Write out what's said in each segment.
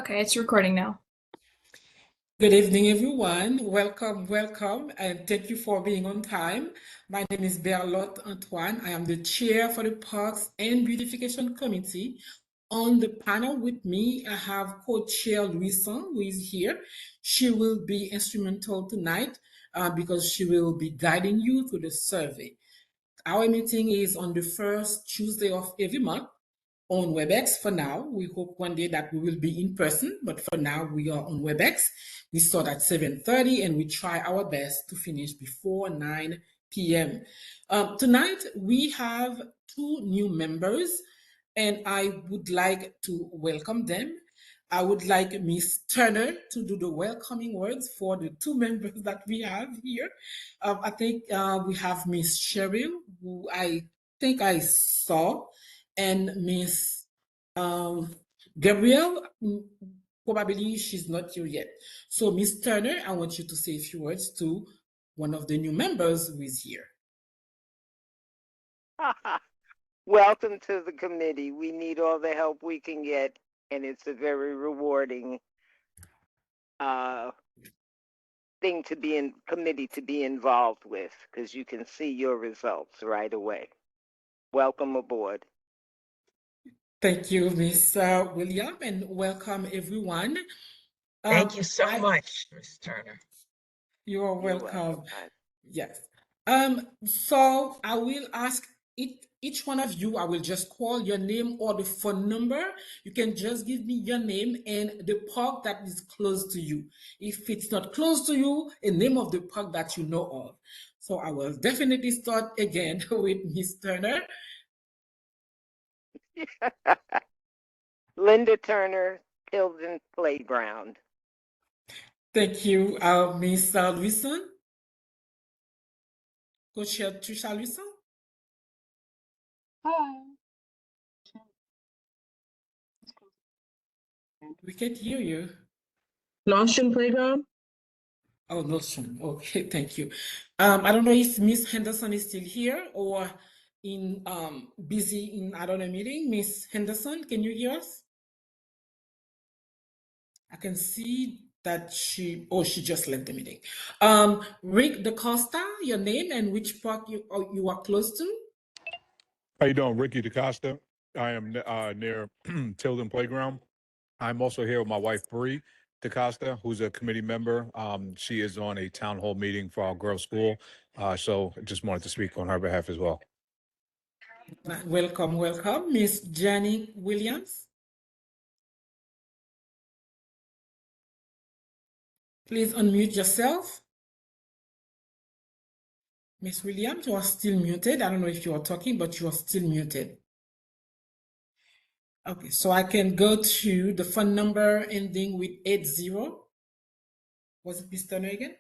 Okay, it's recording now. Good evening, everyone. Welcome, and thank you for being on time. My name is Berlotte Antoine. I am the chair for the Parks and Beautification Committee. On the panel with me, I have co-chair Louison, who is here. She will be instrumental tonight because she will be guiding you through the survey. Our meeting is on the first Tuesday of every month on WebEx for now. We hope one day that we will be in person, but for now we are on WebEx. We start at 7:30 and we try our best to finish before 9 p.m. Tonight we have two new members and I would like to welcome them. I would like Miss Turner to do the welcoming words for the two members that we have here. I think we have Miss Cheryl, who I think I saw, and Miss Gabrielle. Probably she's not here yet. So, Miss Turner, I want you to say a few words to one of the new members who is here. Welcome to the committee. We need all the help we can get, and it's a very rewarding thing to be in committee to be involved with, because you can see your results right away. Welcome aboard. Thank you, Miss William, and welcome everyone. Thank you so much, Ms. Turner. You are welcome. welcome. Yes. So I will ask each one of you, I will just call your name or the phone number. You can just give me your name and the park that is close to you. If it's not close to you, a name of the park that you know of. So I will definitely start again with Miss Turner. Linda Turner, Tilden Playground. Thank you, Miss Louison. Coach Trisha Louison. Hi. We can't hear you. Notion Playground? Oh, Notion. Okay, thank you. I don't know if Miss Henderson is still here or in busy in another meeting. Miss Henderson, can you hear us? I can see that she just left the meeting. Rick DaCosta, your name and which park you are close to? How you doing, Ricky DaCosta? I am near Tilden Playground. I'm also here with my wife, Bree DaCosta, who's a committee member. She is on a town hall meeting for our girls' school. So I just wanted to speak on her behalf as well. Welcome. Miss Jenny Williams. Please unmute yourself. Miss Williams, you are still muted. I don't know if you are talking, but you are still muted. Okay, so I can go to the phone number ending with 80. Was it Miss Turner again?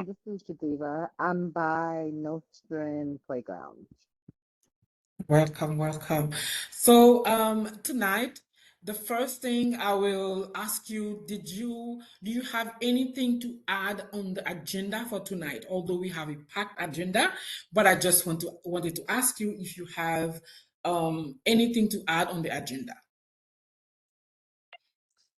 This is Shadiva. I'm by Nostrand Playground. Welcome. So tonight, the first thing I will ask you, do you have anything to add on the agenda for tonight? Although we have a packed agenda, but I just wanted to ask you if you have anything to add on the agenda.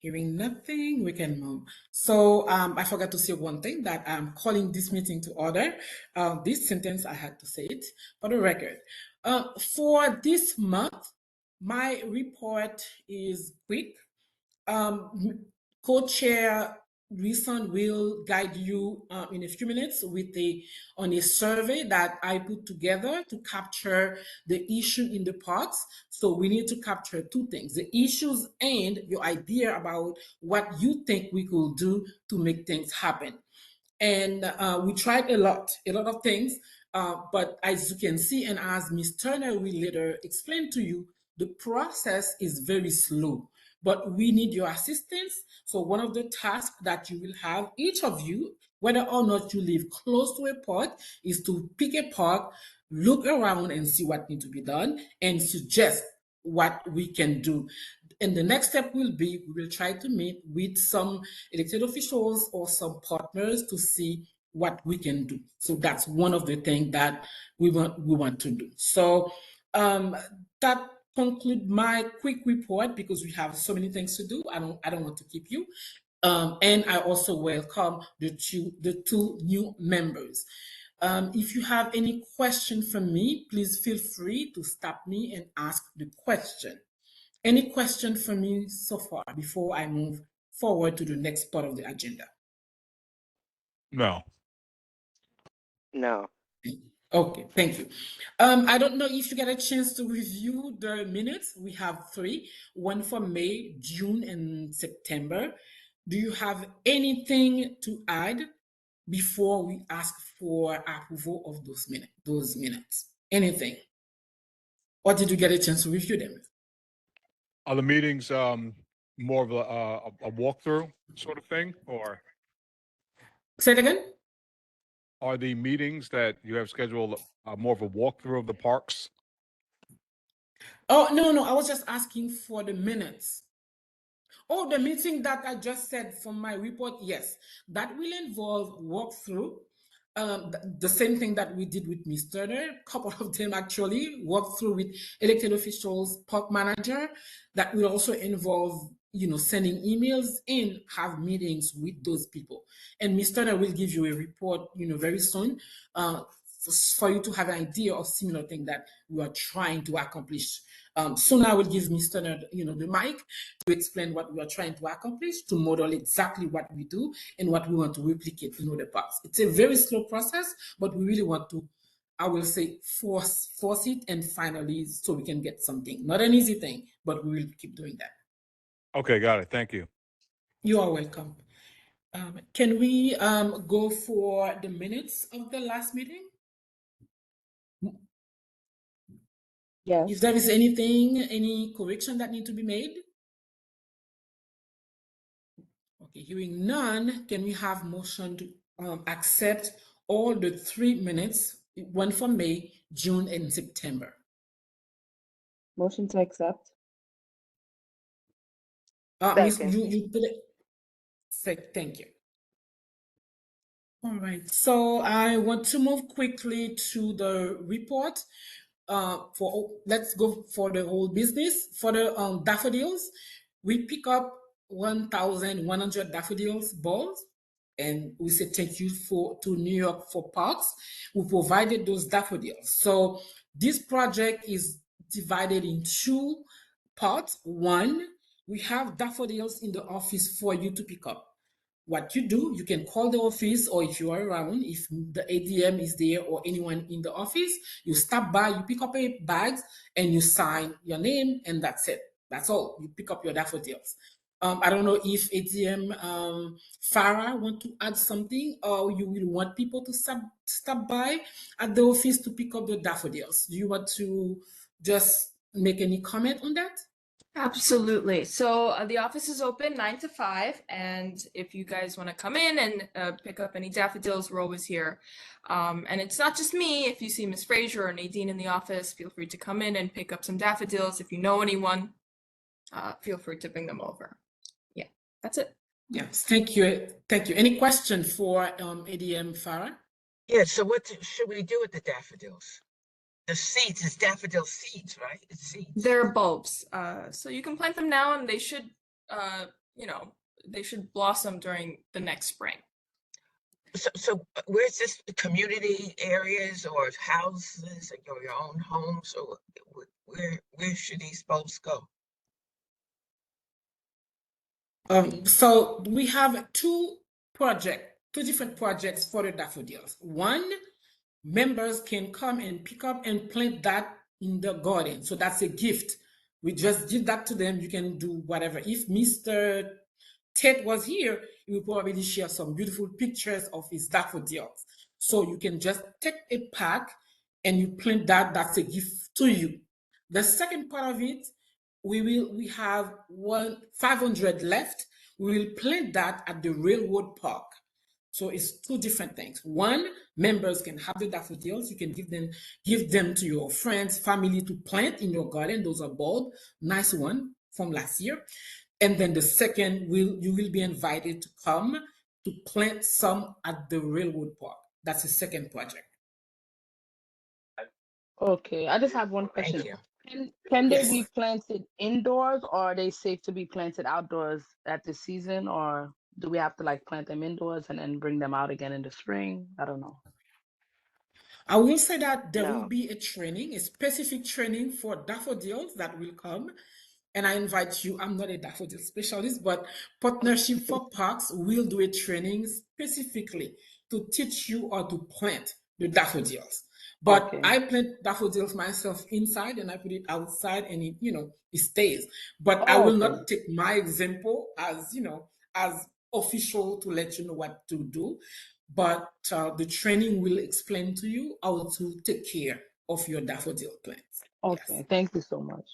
Hearing nothing, we can move. So I forgot to say one thing, that I'm calling this meeting to order. This sentence, I had to say it for the record. For this month, my report is quick. Co-chair Reason will guide you in a few minutes on a survey that I put together to capture the issue in the parks. So we need to capture two things: the issues and your idea about what you think we could do to make things happen. And we tried a lot of things, but as you can see, and as Ms. Turner will later explain to you, the process is very slow, but we need your assistance. So one of the tasks that you will have, each of you, whether or not you live close to a park, is to pick a park, look around and see what needs to be done, and suggest what we can do. And the next step will be, we will try to meet with some elected officials or some partners to see what we can do. So that's one of the things that we want to do. So that conclude my quick report because we have so many things to do. I don't want to keep you. And I also welcome the two new members. If you have any question for me, please feel free to stop me and ask the question. Any question for me so far before I move forward to the next part of the agenda? No. No. Okay, thank you. I don't know if you get a chance to review the minutes. We have three, one for May, June, and September. Do you have anything to add before we ask for approval of those minutes? Anything? Or did you get a chance to review them? Are the meetings more of a walkthrough sort of thing, or Say it again? are the meetings that you have scheduled more of a walkthrough of the parks? Oh, no, I was just asking for the minutes. Oh, the meeting that I just said from my report, yes, that will involve walkthrough. The same thing that we did with Ms. Turner, a couple of them actually walk through with elected officials, park manager. That will also involve, sending emails and have meetings with those people. And Ms. Turner will give you a report, very soon, for you to have an idea of similar thing that we are trying to accomplish. Soon I will give Ms. Turner, the mic to explain what we are trying to accomplish, to model exactly what we do and what we want to replicate in other parts. It's a very slow process, but we really want to, I will say, force it and finally so we can get something. Not an easy thing, but we will keep doing that. Okay, got it. Thank you. You are welcome. Can we go for the minutes of the last meeting? Yes. If there is anything, any correction that need to be made? Okay, hearing none, can we have motion to accept all the 3 minutes, one for May, June, and September? Motion to accept. Miss, Second. you did it. Thank you. All right, so I want to move quickly to the report. Let's go for the whole business. For the daffodils, we pick up 1,100 daffodils balls, and we say thank you to New York for Parks who provided those daffodils. So this project is divided in two parts. One, we have daffodils in the office for you to pick up. What you do, you can call the office, or if you are around, if the ADM is there or anyone in the office, you stop by, you pick up a bag, and you sign your name, and that's it. That's all. You pick up your daffodils. I don't know if ADM Farah want to add something, or you will want people to stop by at the office to pick up the daffodils. Do you want to just make any comment on that? Absolutely. So the office is open 9 to 5, and if you guys want to come in and pick up any daffodils, we're always here. And it's not just me. If you see Miss Frazier or Nadine in the office, feel free to come in and pick up some daffodils. If you know anyone, feel free to bring them over. Yeah, that's it. Yes, thank you. Thank you. Any question for ADM Farah? Yeah, so what should we do with the daffodils? The seeds is daffodil seeds, right? It's seeds. They're bulbs. So you can plant them now, and they should, they should blossom during the next spring. So where's this, community areas or houses or your own homes, or where should these bulbs go? So we have two different projects for the daffodils. One, members can come and pick up and plant that in the garden. So that's a gift. We just give that to them. You can do whatever. If Mr. Ted was here, he will probably share some beautiful pictures of his daffodils. So you can just take a pack and you plant that. That's a gift to you. The second part of it, we have 500 left. We will plant that at the railroad park. So it's two different things. One, members can have the daffodils. You can give them to your friends, family to plant in your garden. Those are bulb, nice one from last year. And then the second, you will be invited to come to plant some at the railroad park. That's the second project. Okay, I just have one Thank question. you. Can they Yes. be planted indoors, or are they safe to be planted outdoors at the season, or do we have to like plant them indoors and then bring them out again in the spring? I don't know. I will say that there will No. be a training, a specific training for daffodils that will come. And I invite you, I'm not a daffodil specialist, but Partnership for Parks will do a training specifically to teach you how to plant the daffodils. But Okay. I plant daffodils myself inside and I put it outside and it stays. But I Oh, will okay. not take my example as official to let you know what to do. But the training will explain to you how to take care of your daffodil plants. Yes. Okay. Thank you so much.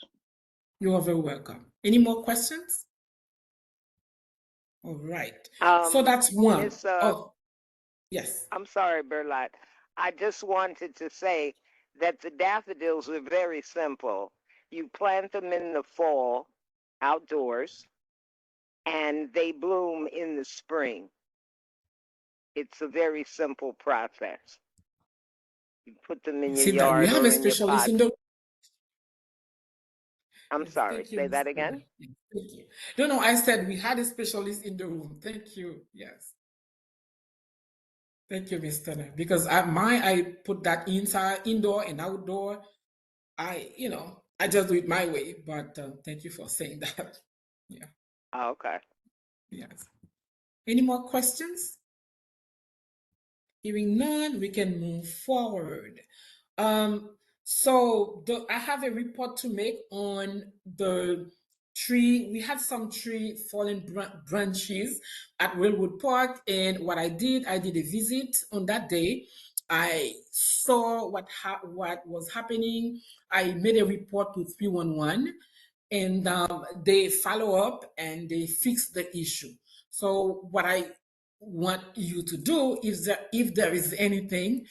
You are very welcome. Any more questions? All right. So that's one. Miss, Oh, yes. I'm sorry, Berlat. I just wanted to say that the daffodils are very simple. You plant them in the fall outdoors and they bloom in the spring. It's a very simple process. You put them in your See that we yard have or a in your specialist in pots. the. I'm Yes, sorry, thank you, say Miss that again. Stella. Yes, thank you. No, no, I said we had a specialist in the room. Thank you. Yes. Thank you, Miss Stella. Because I put that inside, indoor and outdoor. I just do it my way. But thank you for saying that. Yeah. Oh, okay. Yes. Any more questions? Hearing none, we can move forward. Um, I have a report to make on the tree. We had some tree fallen branches at Railwood Park, and what I did a visit on that day. I saw what was happening. I made a report to 311, and they follow up and they fix the issue. So what I want you to do is that if there is anything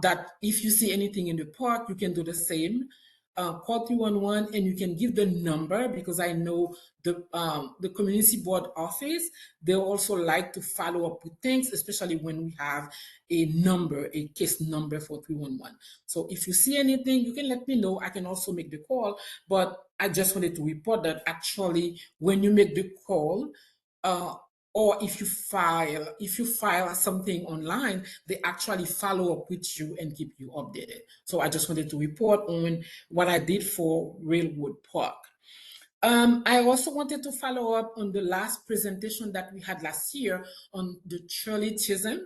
that if you see anything in the park, you can do the same. Call 311 and you can give the number because I know the community board office, they also like to follow up with things, especially when we have a case number for 311. So if you see anything, you can let me know. I can also make the call, but I just wanted to report that actually when you make the call, uh, or if you file something online, they actually follow up with you and keep you updated. So I just wanted to report on what I did for Railwood Park. I also wanted to follow up on the last presentation that we had last year on the churlism.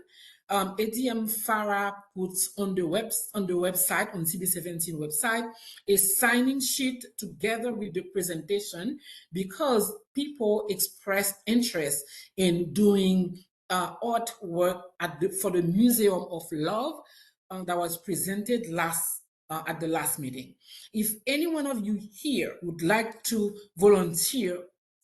ADM Farah puts on the website, on CB17 website, a signing sheet together with the presentation because people expressed interest in doing artwork for the Museum of Love that was presented at the last meeting. If any one of you here would like to volunteer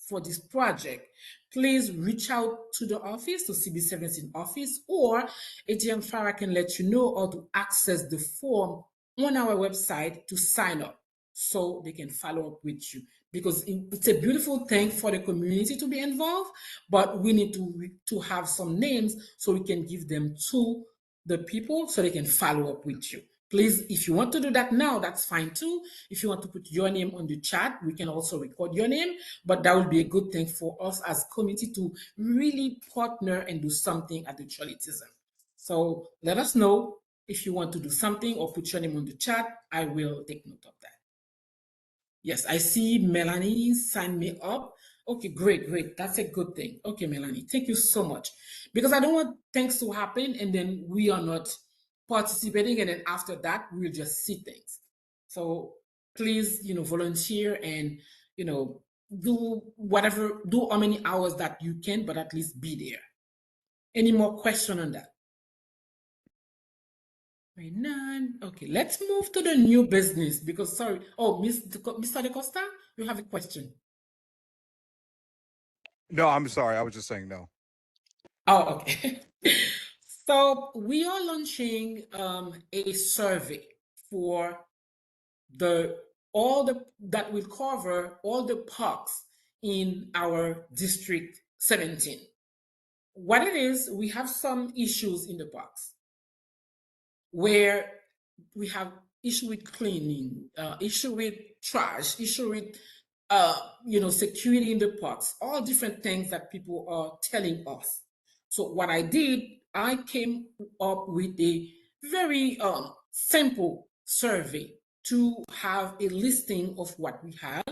for this project, please reach out to the office, to CB17 office, or ATM Farah can let you know how to access the form on our website to sign up so they can follow up with you. Because it's a beautiful thing for the community to be involved, but we need to have some names so we can give them to the people so they can follow up with you. Please, if you want to do that now, that's fine too. If you want to put your name on the chat, we can also record your name, but that would be a good thing for us as community to really partner and do something at the churlism. So let us know if you want to do something or put your name on the chat. I will take note of that. Yes, I see Melanie sign me up. Okay, great, great. That's a good thing. Okay, Melanie, thank you so much. Because I don't want things to happen and then we are not participating and then after that we'll just see things. So please, volunteer and, do whatever, do how many hours that you can, but at least be there. Any more question on that? Right, none. Okay, let's move to the new business because sorry. Oh, Mr. De Costa, you have a question. No, I'm sorry. I was just saying no. Oh, okay. So we are launching a survey for that will cover all the parks in our District 17. What it is, we have some issues in the parks where we have issue with cleaning, issue with trash, issue with security in the parks, all different things that people are telling us. So what I did, I came up with a very simple survey to have a listing of what we have.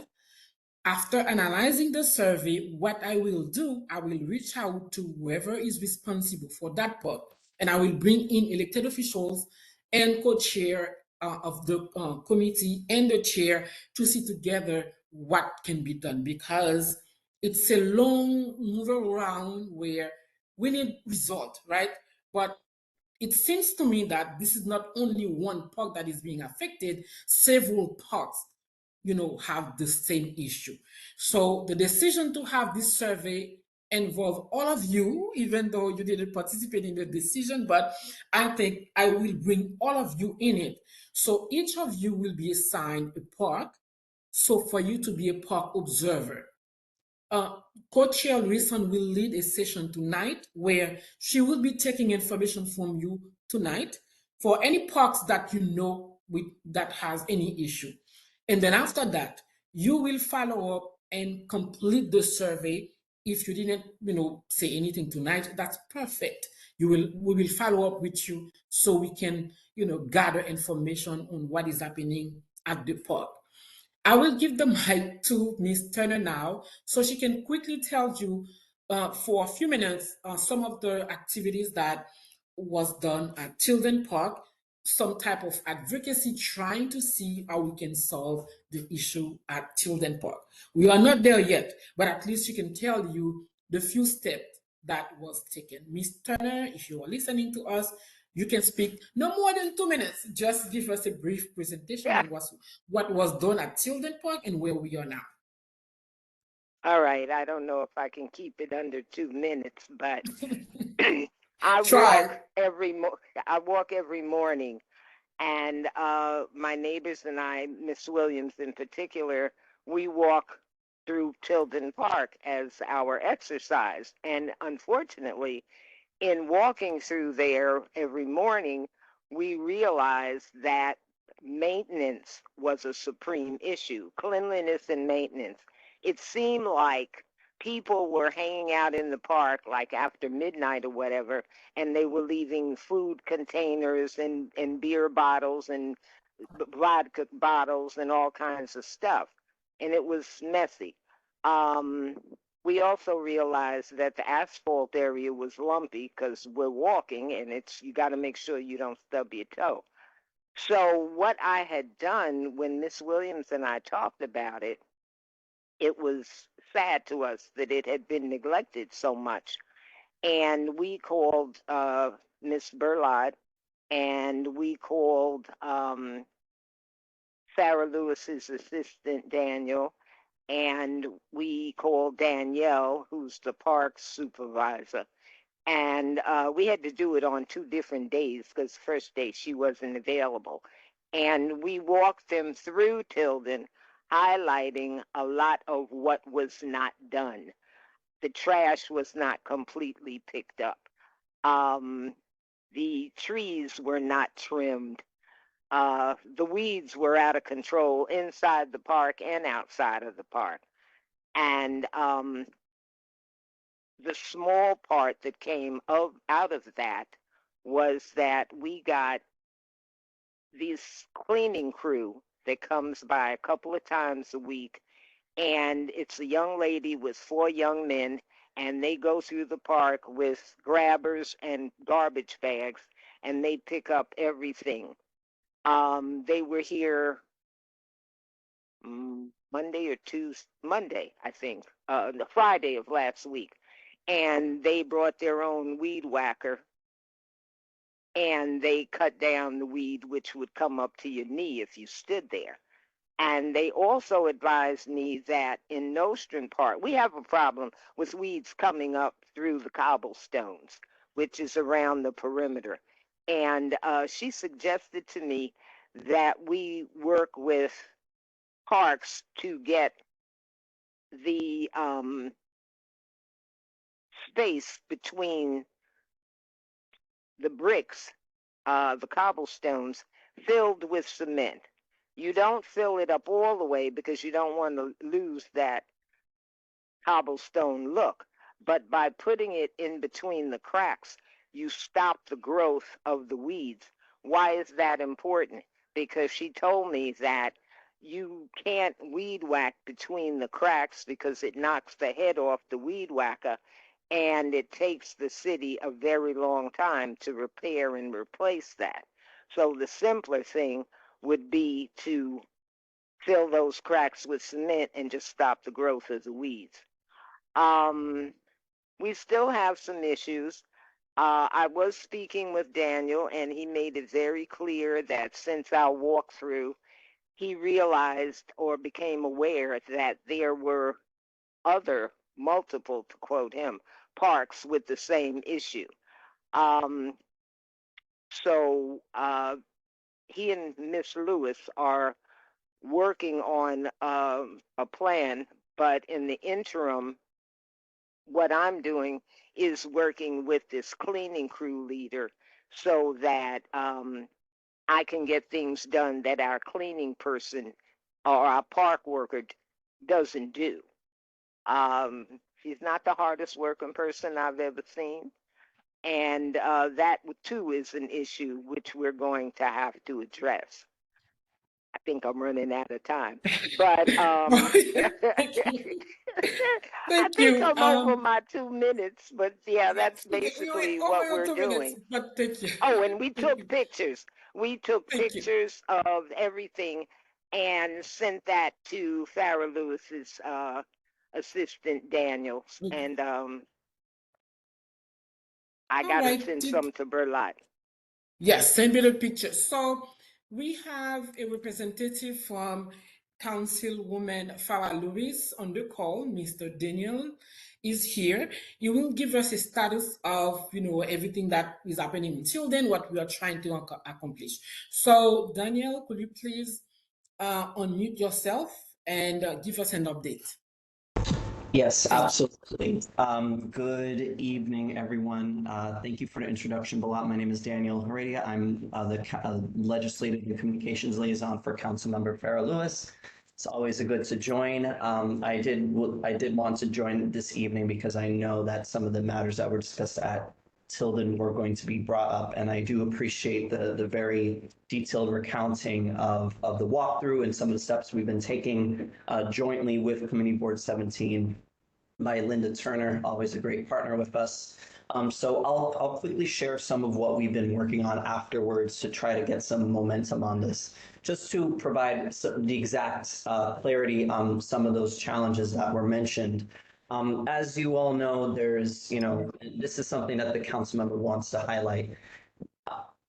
After analyzing the survey, what I will do, I will reach out to whoever is responsible for that part, and I will bring in elected officials and co-chair of the committee and the chair to see together what can be done, because it's a long move around where we need result, right? But it seems to me that this is not only one park that is being affected, several parks have the same issue. So the decision to have this survey involve all of you, even though you didn't participate in the decision, but I think I will bring all of you in it. So each of you will be assigned a park. So for you to be a park observer, uh, Co-Chair Wilson will lead a session tonight where she will be taking information from you tonight for any parks that you know that has any issue. And then after that, you will follow up and complete the survey. If you didn't, say anything tonight, that's perfect. We will follow up with you so we can, gather information on what is happening at the park. I will give the mic to Ms. Turner now so she can quickly tell you for a few minutes some of the activities that was done at Tilden Park, some type of advocacy trying to see how we can solve the issue at Tilden Park. We are not there yet, but at least she can tell you the few steps that was taken. Ms. Turner, if you are listening to us, you can speak no more than 2 minutes. Just give us a brief presentation Yeah. on what was done at Tilden Park and where we are now. All right. I don't know if I can keep it under 2 minutes, but I Try. I walk every morning, and my neighbors and I, Miss Williams in particular, we walk through Tilden Park as our exercise. And unfortunately, in walking through there every morning, we realized that maintenance was a supreme issue, cleanliness and maintenance. It seemed like people were hanging out in the park like after midnight or whatever, and they were leaving food containers and beer bottles and vodka bottles and all kinds of stuff. And it was messy. Um, we also realized that the asphalt area was lumpy because we're walking and you got to make sure you don't stub your toe. So what I had done when Miss Williams and I talked about it, it was sad to us that it had been neglected so much. And we called Miss Burlad, and we called Sarah Lewis's assistant, Daniel, and we called Danielle, who's the park supervisor. And we had to do it on 2 different days because the first day she wasn't available. And we walked them through Tilden, highlighting a lot of what was not done. The trash was not completely picked up. The trees were not trimmed. The weeds were out of control inside the park and outside of the park. And the small part that came out of that was that we got this cleaning crew that comes by a couple of times a week, and it's a young lady with 4 young men, and they go through the park with grabbers and garbage bags, and they pick up everything. They were here Monday or Tuesday, Monday, I think, the Friday of last week. And they brought their own weed whacker, and they cut down the weed, which would come up to your knee if you stood there. And they also advised me that in Nostrand Park, we have a problem with weeds coming up through the cobblestones, which is around the perimeter. And she suggested to me that we work with parks to get the space between the bricks, the cobblestones, filled with cement. You don't fill it up all the way because you don't want to lose that cobblestone look. But by putting it in between the cracks, you stop the growth of the weeds. Why is that important? Because she told me that you can't weed whack between the cracks because it knocks the head off the weed whacker, and it takes the city a very long time to repair and replace that. So the simpler thing would be to fill those cracks with cement and just stop the growth of the weeds. Um, we still have some issues. I was speaking with Daniel, and he made it very clear that since our walkthrough, he realized or became aware that there were other, multiple, to quote him, parks with the same issue. Um, so he and Miss Lewis are working on a plan, but in the interim, what I'm doing is working with this cleaning crew leader so that I can get things done that our cleaning person or our park worker doesn't do. Um, she's not the hardest working person I've ever seen. And that too is an issue which we're going to have to address. I think I'm running out of time, but Thank you. I Thank think you. I'm over my 2 minutes, but yeah, that's You went basically over what your we're 2 minutes, doing. but thank you. Oh, and we Thank took you. pictures. We took Thank you. pictures of everything and sent that to Farrah Lewis's assistant Daniel, and I All gotta right. send some to Berlot. Yes, send me the picture. So we have a representative from Councilwoman Farah Lewis on the call. Mr. Daniel is here. He will give us a status of, everything that is happening until then, what we are trying to accomplish. So Daniel, could you please unmute yourself and give us an update? Yes, Thank you. absolutely. Good evening, everyone. Thank you for the introduction, Balat. My name is Daniel Heredia. I'm the Legislative and Communications Liaison for Councilmember Farah Lewis. It's always a good to join. I did want to join this evening because I know that some of the matters that were discussed at Tilden were going to be brought up, and I do appreciate the very detailed recounting of the walkthrough and some of the steps we've been taking jointly with Committee Board 17 by Linda Turner, always a great partner with us. So I'll quickly share some of what we've been working on afterwards to try to get some momentum on this, just to provide the exact clarity on some of those challenges that were mentioned. As you all know, this is something that the council member wants to highlight.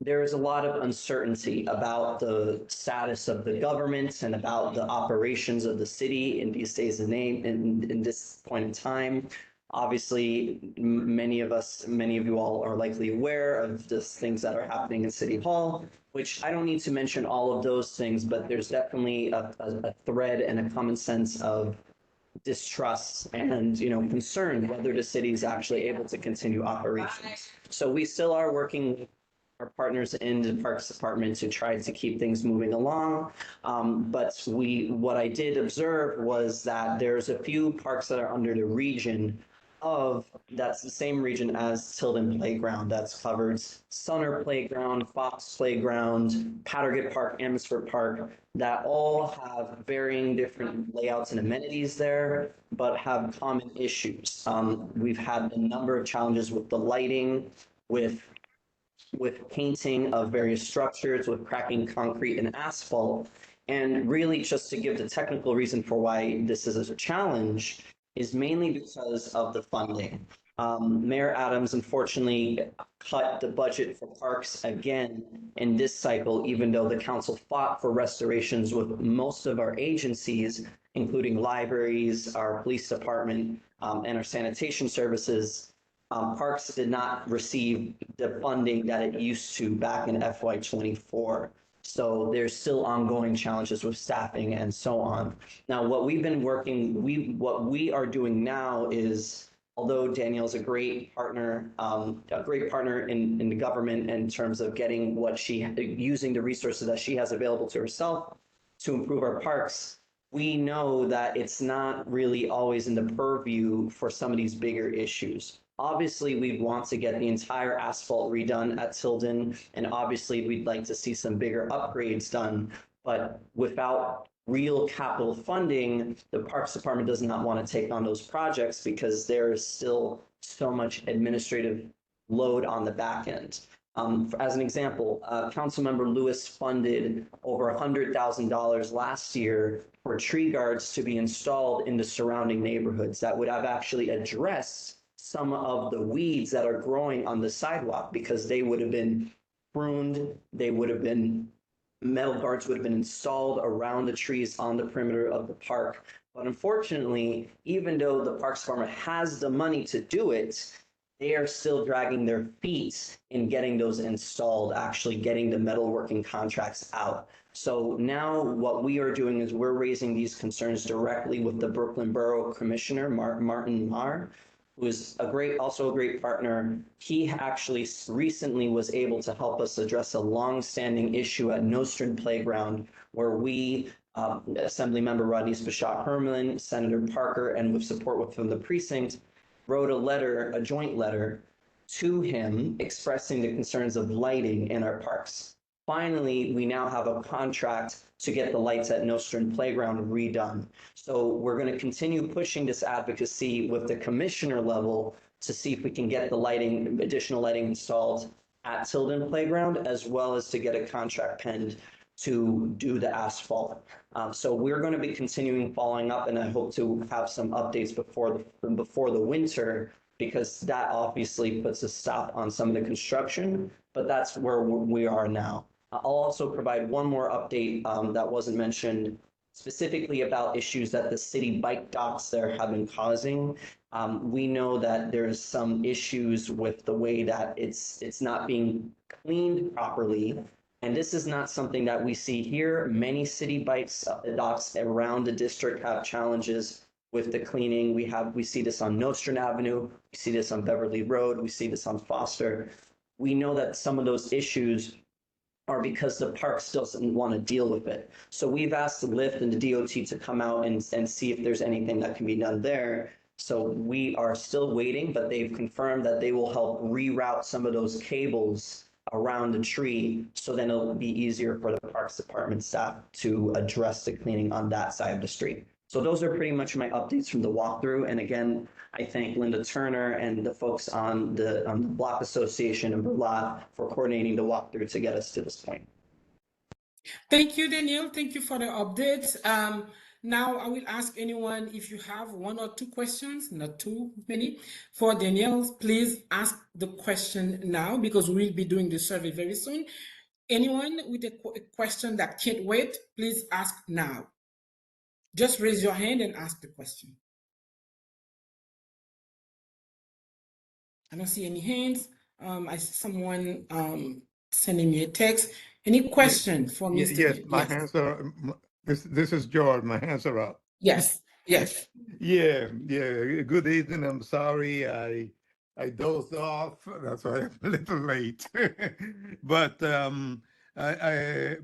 There is a lot of uncertainty about the status of the government and about the operations of the city in these days and in this point in time. Obviously, many of you all are likely aware of the things that are happening in City Hall, which I don't need to mention all of those things, but there's definitely a thread and a common sense of distrust and concern whether the city is actually able to continue operations. So we still are working with our partners in the Parks Department to try to keep things moving along. But what I did observe was that there's a few parks that are under the region that's the same region as Tilden Playground. That's covered Sunner Playground, Fox Playground, Pattergate Park, Amherst Park, that all have varying different layouts and amenities there, but have common issues. We've had a number of challenges with the lighting, with painting of various structures, with cracking concrete and asphalt. And really, just to give the technical reason for why this is a challenge, is mainly because of the funding. Mayor Adams unfortunately cut the budget for parks again in this cycle, even though the council fought for restorations with most of our agencies, including libraries, our police department, and our sanitation services. Parks did not receive the funding that it used to back in FY24. So there's still ongoing challenges with staffing and so on. Now, what we are doing now is although Danielle's a great partner in the government in terms of getting using the resources that she has available to herself to improve our parks, we know that it's not really always in the purview for some of these bigger issues. Obviously, we want to get the entire asphalt redone at Tilden, and obviously we'd like to see some bigger upgrades done. But without real capital funding, the Parks Department does not want to take on those projects because there is still so much administrative load on the back end. As an example, Councilmember Lewis funded over $100,000 last year for tree guards to be installed in the surrounding neighborhoods that would have actually addressed some of the weeds that are growing on the sidewalk, because they would have been pruned, metal guards would have been installed around the trees on the perimeter of the park. But unfortunately, even though the Parks Department has the money to do it, they are still dragging their feet in getting those installed, actually getting the metalworking contracts out. So now what we are doing is we're raising these concerns directly with the Brooklyn Borough Commissioner, Martin Marr, who is also a great partner. He actually recently was able to help us address a long-standing issue at Nostrand Playground, where we, Assemblymember Rodney Spashak Herman, Senator Parker, and with support from the precinct, wrote a joint letter to him expressing the concerns of lighting in our parks. Finally, we now have a contract to get the lights at Nostrand Playground redone. So we're going to continue pushing this advocacy with the commissioner level to see if we can get the additional lighting installed at Tilden Playground, as well as to get a contract penned to do the asphalt. So we're going to be continuing following up, and I hope to have some updates before the winter, because that obviously puts a stop on some of the construction, but that's where we are now. I'll also provide one more update that wasn't mentioned, specifically about issues that the city bike docks there have been causing. We know that there's some issues with the way that it's not being cleaned properly. And this is not something that we see here. Many city bike docks around the district have challenges with the cleaning. We see this on Nostrand Avenue, we see this on Beverly Road, we see this on Foster. We know that some of those issues are because the park still doesn't want to deal with it. So we've asked the Lyft and the DOT to come out and see if there's anything that can be done there. So we are still waiting, but they've confirmed that they will help reroute some of those cables around the tree, so then it'll be easier for the Parks Department staff to address the cleaning on that side of the street. So those are pretty much my updates from the walkthrough. And again, I thank Linda Turner and the folks on the Block Association and Berlat for coordinating the walkthrough to get us to this point. Thank you, Danielle. Thank you for the updates. Now I will ask anyone if you have one or two questions, not too many, for Danielle. Please ask the question now, because we'll be doing the survey very soon. Anyone with a question that can't wait, please ask now. Just raise your hand and ask the question. I don't see any hands. I see someone sending me a text. Any question for Mr. Yes, my hands are. This is George. My hands are up. Yes, yes. Yeah. Good evening. I'm sorry. I dozed off. That's why I'm a little late. But I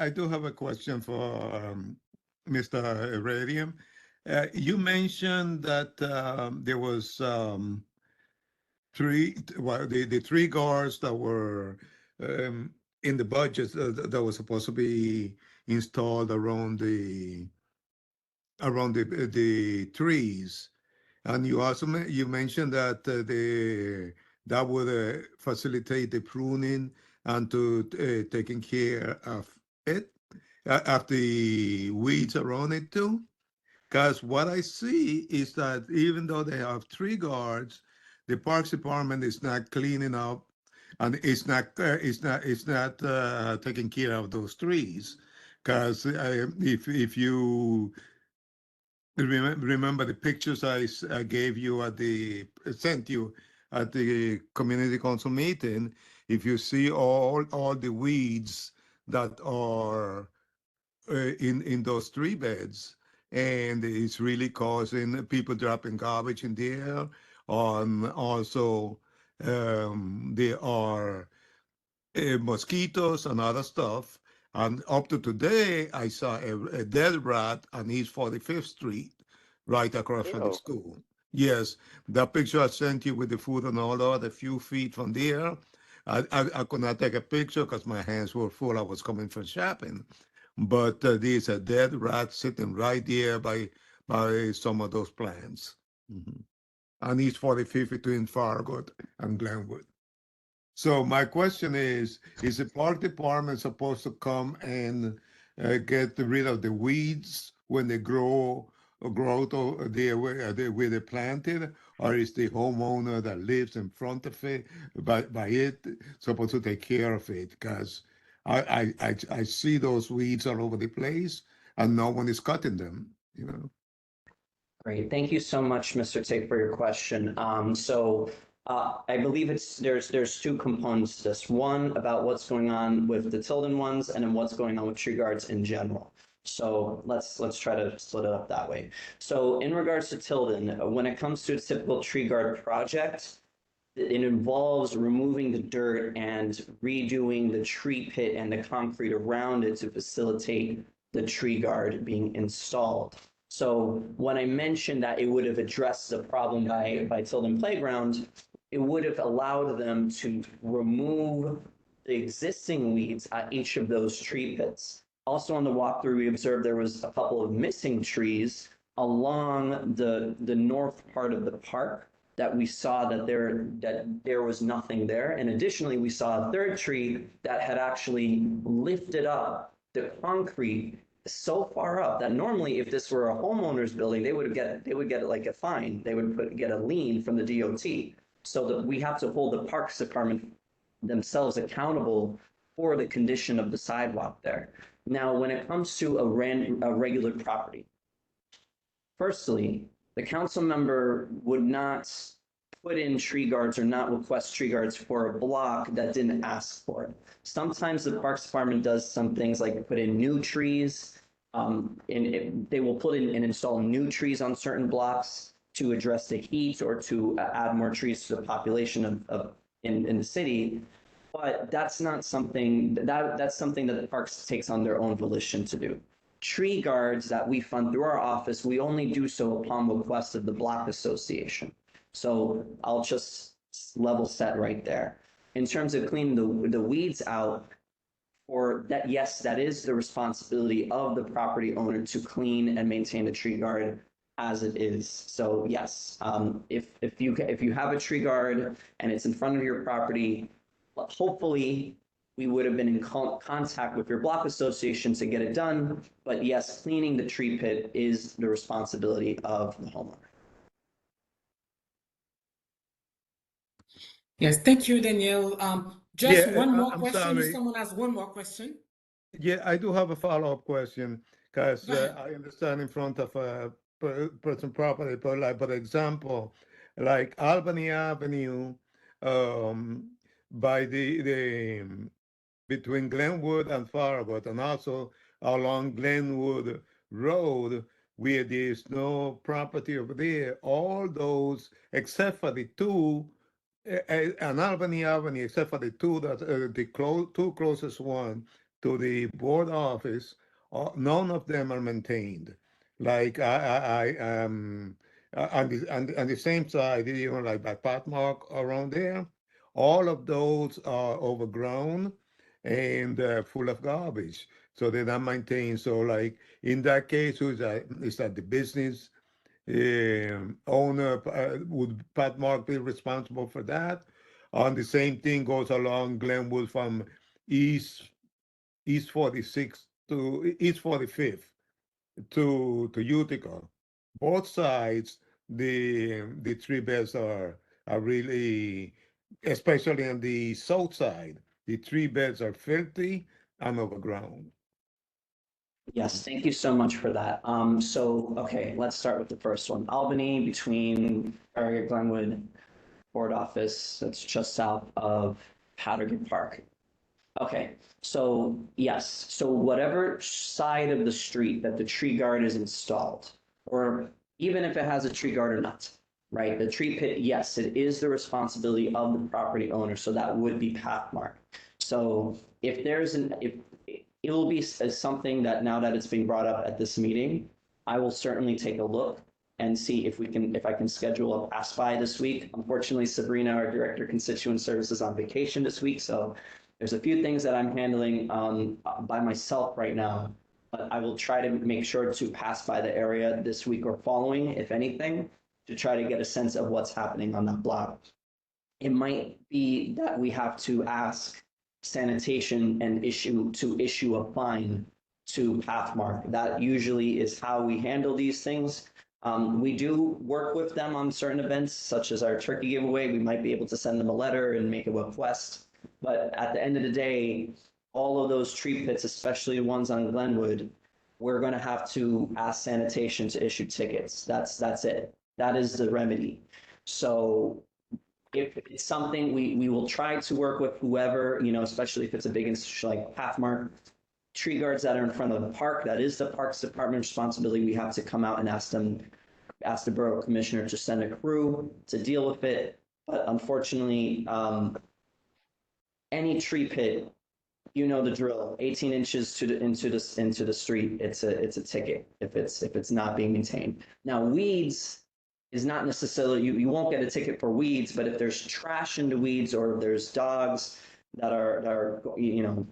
do have a question for Mr. Heredian. You mentioned that there was the three guards that were in the budget that was supposed to be installed around the trees, and you also you mentioned that that would facilitate the pruning and to taking care of it of the weeds around it too. Because what I see is that even though they have tree guards, the Parks Department is not cleaning up, and it's not taking care of those trees. Because if you remember the pictures I gave you sent you at the community council meeting, if you see all the weeds that are in those tree beds, and it's really causing people dropping garbage in the air. Also, there are mosquitoes and other stuff. And up to today, I saw a dead rat on East 45th Street, right across from the Ew. school. Yes, that picture I sent you with the food and all that, a few feet from there. I could not take a picture because my hands were full. I was coming from shopping. But there's a dead rat sitting right there by some of those plants. Mhm. On East 45th between Farragut and Glenwood. So my question is the park department supposed to come and get rid of the weeds when they grow to where they planted, or is the homeowner that lives in front of it by it supposed to take care of it? Because I see those weeds all over the place and no one is cutting them, you know. Great. Thank you so much, Mr. Tate, for your question. I believe there's two components to this. One about what's going on with the Tilden ones, and then what's going on with tree guards in general. So let's try to split it up that way. So in regards to Tilden, when it comes to a typical tree guard project, it involves removing the dirt and redoing the tree pit and the concrete around it to facilitate the tree guard being installed. So when I mentioned that it would have addressed the problem by Tilden Playground, it would have allowed them to remove the existing weeds at each of those tree pits. Also on the walkthrough, we observed there was a couple of missing trees along the north part of the park that we saw that there was nothing there. And additionally, we saw a third tree that had actually lifted up the concrete so far up that normally if this were a homeowner's building, they would get like a fine. They would get a lien from the DOT. So that we have to hold the Parks Department themselves accountable for the condition of the sidewalk there. Now, when it comes to a regular property, firstly, the council member would not put in tree guards or not request tree guards for a block that didn't ask for it. Sometimes the Parks Department does some things like put in new trees. They will put in and install new trees on certain blocks to address the heat or to add more trees to the population in the city. But that's not something that's something that the parks takes on their own volition to do. Tree guards that we fund through our office, we only do so upon request of the block association. So I'll just level set right there. In terms of cleaning the weeds out, or that, yes, that is the responsibility of the property owner to clean and maintain the tree guard as it is. So yes, if you have a tree guard and it's in front of your property, hopefully we would have been in contact with your block association to get it done. But yes, cleaning the tree pit is the responsibility of the homeowner. Yes, thank you, Danielle. Just Yeah, one more I'm question. If sorry. someone has one more question, Yeah, I do have a follow-up question because go ahead. I understand in front of a person property, but like, for example, like Albany Avenue, um, by the between Glenwood and Farragut, and also along Glenwood Road, where there's no property over there, all those except for the two on Albany Avenue, except for the two that two closest one to the board office, none of them are maintained. Like on the same side, you know, like by Patmark around there, all of those are overgrown and full of garbage. So they're not maintained. So like in that case, is that the business owner, would Pat Mark be responsible for that? And the same thing goes along Glenwood from East East 46 to East 45th to Utica. Both sides, the tree beds are really, especially on the south side, the tree beds are filthy and overgrown. Yes, thank you so much for that. Okay, let's start with the first one. Albany between Farragut, Glenwood, board office, that's just south of Powdergate Park. Okay, so yes, so whatever side of the street that the tree guard is installed, or even if it has a tree guard or not, right? The tree pit, yes, it is the responsibility of the property owner, so that would be path marked. So if it will be something that now that it's being brought up at this meeting, I will certainly take a look and see if I can schedule a pass by this week. Unfortunately, Sabrina, our Director of Constituent Services, is on vacation this week, so there's a few things that I'm handling by myself right now, but I will try to make sure to pass by the area this week or following, if anything, to try to get a sense of what's happening on that block. It might be that we have to ask sanitation and issue a fine to Pathmark. That usually is how we handle these things. We do work with them on certain events, such as our turkey giveaway. We might be able to send them a letter and make a request. But at the end of the day, all of those tree pits, especially the ones on Glenwood, we're going to have to ask sanitation to issue tickets. That's it. That is the remedy. So if it's something we will try to work with whoever, especially if it's a big institution like Pathmark, tree guards that are in front of the park, that is the Parks Department responsibility. We have to come out and ask the borough commissioner to send a crew to deal with it. But unfortunately, any tree pit, you know the drill. 18 inches into the street, it's a ticket if it's not being maintained. Now weeds is not necessarily you won't get a ticket for weeds, but if there's trash in the weeds or if there's dogs that are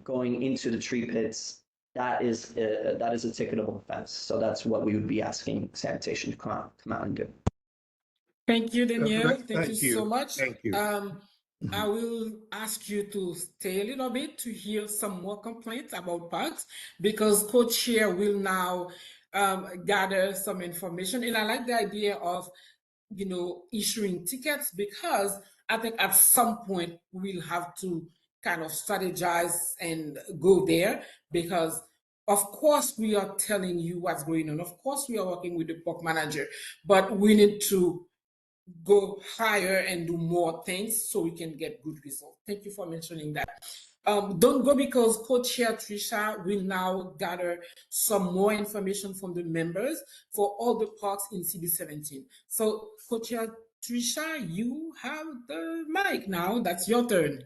going into the tree pits, that is a ticketable offense. So that's what we would be asking sanitation to come out and do. Thank you, Danielle. Thank you Thank you. so much. Thank you. I will ask you to stay a little bit to hear some more complaints about parks because co-chair will now gather some information. And I like the idea of, issuing tickets because I think at some point we'll have to kind of strategize and go there because of course we are telling you what's going on. Of course we are working with the park manager, but we need to go higher and do more things so we can get good results. Thank you for mentioning that. Don't go because co-chair Trisha will now gather some more information from the members for all the parks in CB17. So co-chair Trisha, you have the mic now. That's your turn.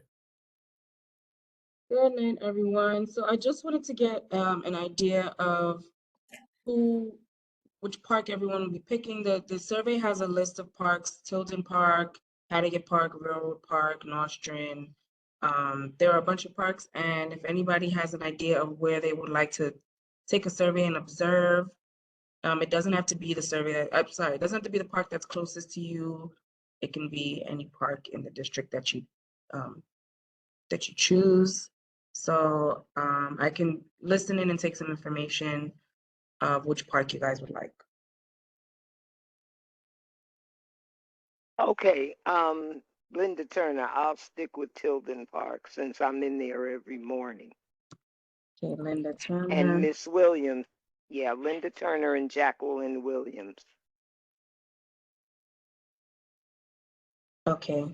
Good night, everyone. So I just wanted to get an idea of which park everyone will be picking. The survey has a list of parks: Tilden Park, Hattigat Park, Railroad Park, Nostrand. There are a bunch of parks, and if anybody has an idea of where they would like to take a survey and observe, it doesn't have to be the survey. I'm sorry, it doesn't have to be the park that's closest to you. It can be any park in the district that you choose. So I can listen in and take some information of which park you guys would like. Okay, Linda Turner, I'll stick with Tilden Park since I'm in there every morning. Okay, Linda Turner. And Miss Williams, yeah, Linda Turner and Jacqueline Williams. Okay.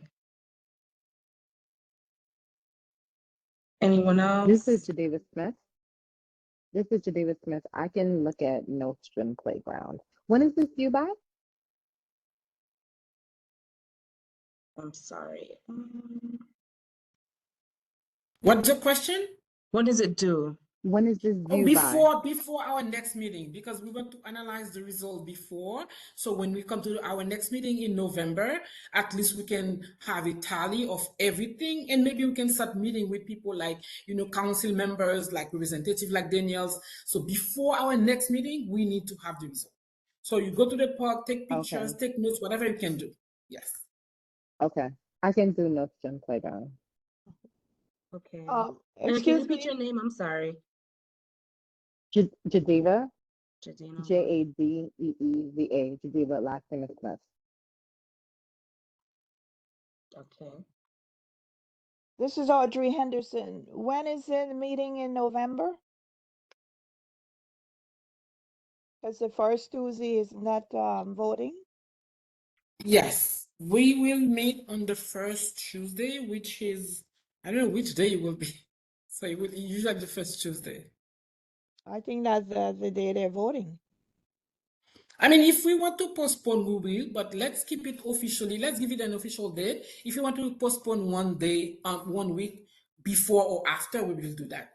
Anyone else? This is Jadeva Smith. I can look at Nostrum Playground. When is this due by? I'm sorry. What's the question? What does it do? When is this Oh, due by? before our next meeting, because we want to analyze the result before. So when we come to our next meeting in November, at least we can have a tally of everything, and maybe we can start meeting with people like, council members, like representative like Daniel's. So before our next meeting, we need to have the result. So you go to the park, take pictures, take notes, whatever you can do. Yes. Okay. I can do Nostrum Playground. Okay. And can you Excuse repeat me. your name? I'm sorry. Jadeva, Jadena. Jadeeva, Jadeva, last name is Smith. Okay. This is Audrey Henderson. When is the meeting in November? Because the first Tuesday is not voting. Yes, we will meet on the first Tuesday, which is, I don't know which day it will be. So it will usually the first Tuesday. I think that's the day they're voting. I mean, if we want to postpone, we will, but let's keep it officially. Let's give it an official date. If you want to postpone 1 day, 1 week before or after, we will do that.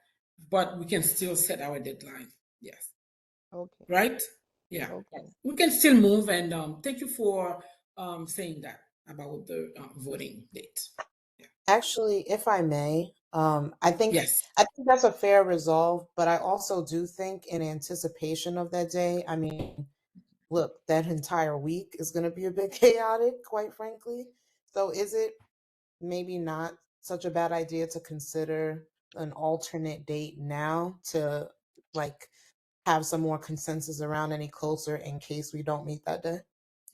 But we can still set our deadline. Yes. Okay. Right? Yeah. Okay. We can still move. And thank you for saying that about the voting date. Yeah. Actually, if I may, I think Yes. that's a fair resolve, but I also do think in anticipation of that day, I mean, look, that entire week is going to be a bit chaotic, quite frankly. So is it maybe not such a bad idea to consider an alternate date now to like have some more consensus around any closer in case we don't meet that day?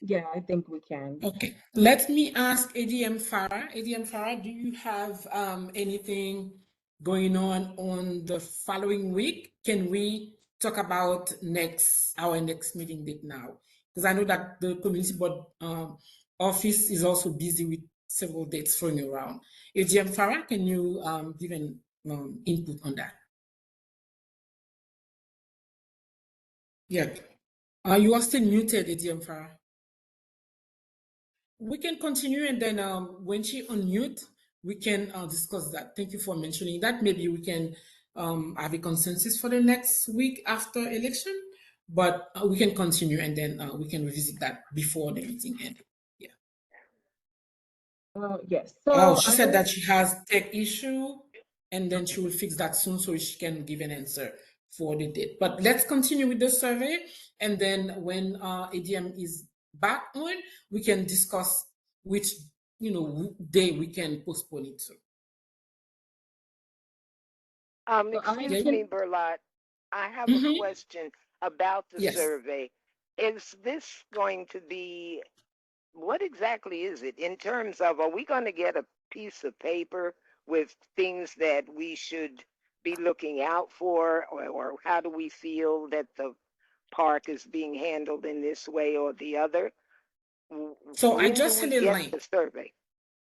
Yeah, I think we can. Okay, let me ask ADM Farah. ADM Farah, do you have anything going on the following week? Can we talk about our next meeting date now? Because I know that the community board office is also busy with several dates thrown around. ADM Farah, can you give an input on that? Yeah, you are still muted, ADM Farah. We can continue, and then when she unmute, we can discuss that. Thank you for mentioning that. Maybe we can have a consensus for the next week after election, but we can continue, and then we can revisit that before the meeting ends. Yeah. Yes. Oh, So she I said know. that she has tech issue, and then she will fix that soon so she can give an answer for the date. But let's continue with the survey, and then when ADM is back on, we can discuss which day we can postpone it to. So I Excuse can. me, Berlot. I have a Mm-hmm. question about the Yes. survey. Is this going to be, what exactly is it in terms of, are we going to get a piece of paper with things that we should be looking out for, or how do we feel that the park is being handled in this way or the other? So I When do just we sent a get link. the survey?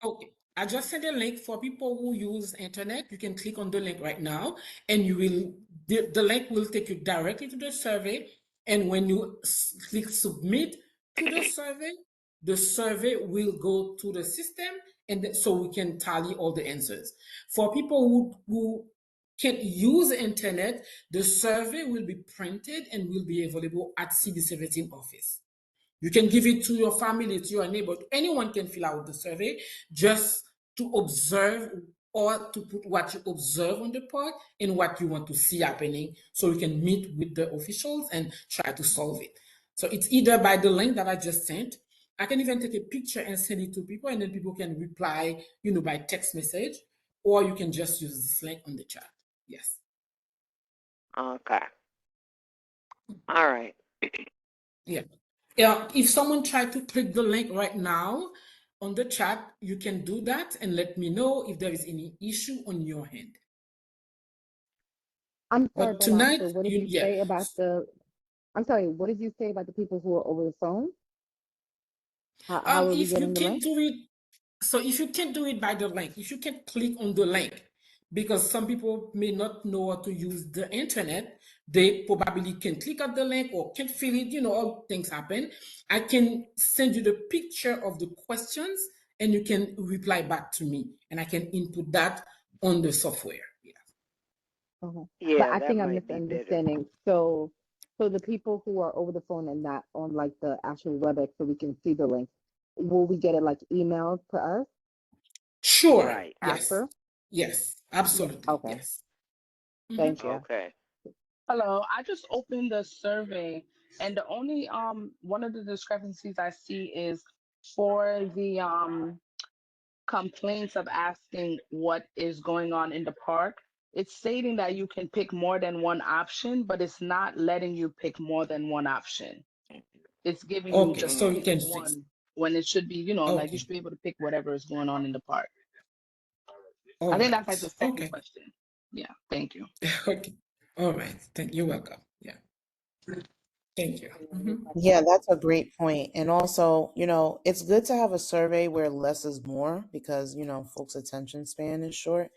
Okay, I just sent a link for people who use internet. You can click on the link right now, and the link will take you directly to the survey. And when you click submit to the survey will go to the system, and so we can tally all the answers. For people who can't use the internet, the survey will be printed and will be available at CD17 office. You can give it to your family, to your neighbor. Anyone can fill out the survey just to observe or to put what you observe on the park and what you want to see happening so you can meet with the officials and try to solve it. So it's either by the link that I just sent. I can even take a picture and send it to people, and then people can reply, by text message, or you can just use this link on the chat. Yes. Okay. All right. Yeah. If someone tried to click the link right now on the chat, you can do that and let me know if there is any issue on your end. I'm sorry, But Bella. tonight, So what did you say about I'm sorry, what did you say about the people who are over the phone? How are we if you getting the can't link? do it, so if you can't do it by the link, if you can't click on the link, because some people may not know how to use the internet, they probably can click on the link or can't fill it, all things happen. I can send you the picture of the questions and you can reply back to me and I can input that on the software. Yeah. Okay. But Yeah, I that think I'm might be better. misunderstanding. So the people who are over the phone and not on like the actual WebEx so we can see the link, will we get it like emailed to us Sure. Right. Yes. after? Yes. Yeah. Absolutely. Okay. Yes. Thank you. Okay. Hello, I just opened the survey, and the only one of the discrepancies I see is for the complaints of asking what is going on in the park. It's stating that you can pick more than one option, but it's not letting you pick more than one option. It's giving you Okay. just So you pick can fix. one when it should be, like you Okay. should be able to pick whatever is going on in the park. All I think that's like right. the second Okay. question. Yeah, thank you. Okay. All right. You're welcome. Yeah. Thank you. Yeah, that's a great point. And also, it's good to have a survey where less is more because, folks' attention span is short.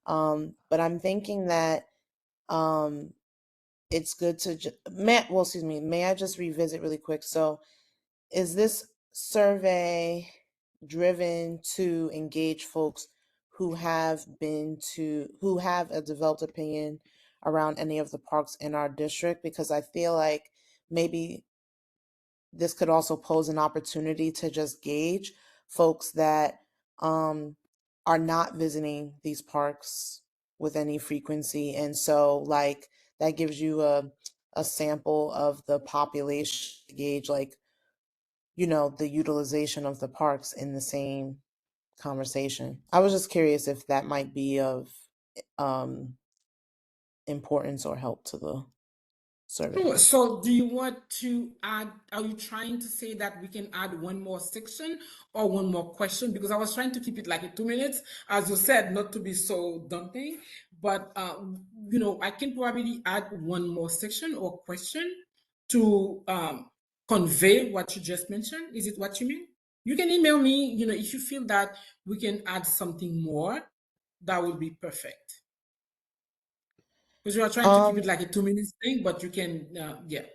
But I'm thinking that it's good to may I just revisit really quick? So is this survey driven to engage folks who have a developed opinion around any of the parks in our district? Because I feel like maybe this could also pose an opportunity to just gauge folks that are not visiting these parks with any frequency. And so like that gives you a sample of the population to gauge, like, the utilization of the parks in the same conversation. I was just curious if that might be of importance or help to the survey. Sure. So do you want to add, are you trying to say that we can add one more section or one more question? Because I was trying to keep it like in 2 minutes, as you said, not to be so daunting, but I can probably add one more section or question to convey what you just mentioned. Is it what you mean? You can email me, if you feel that we can add something more, that would be perfect. Because we are trying to keep it like a 2 minutes thing, but you can, yeah.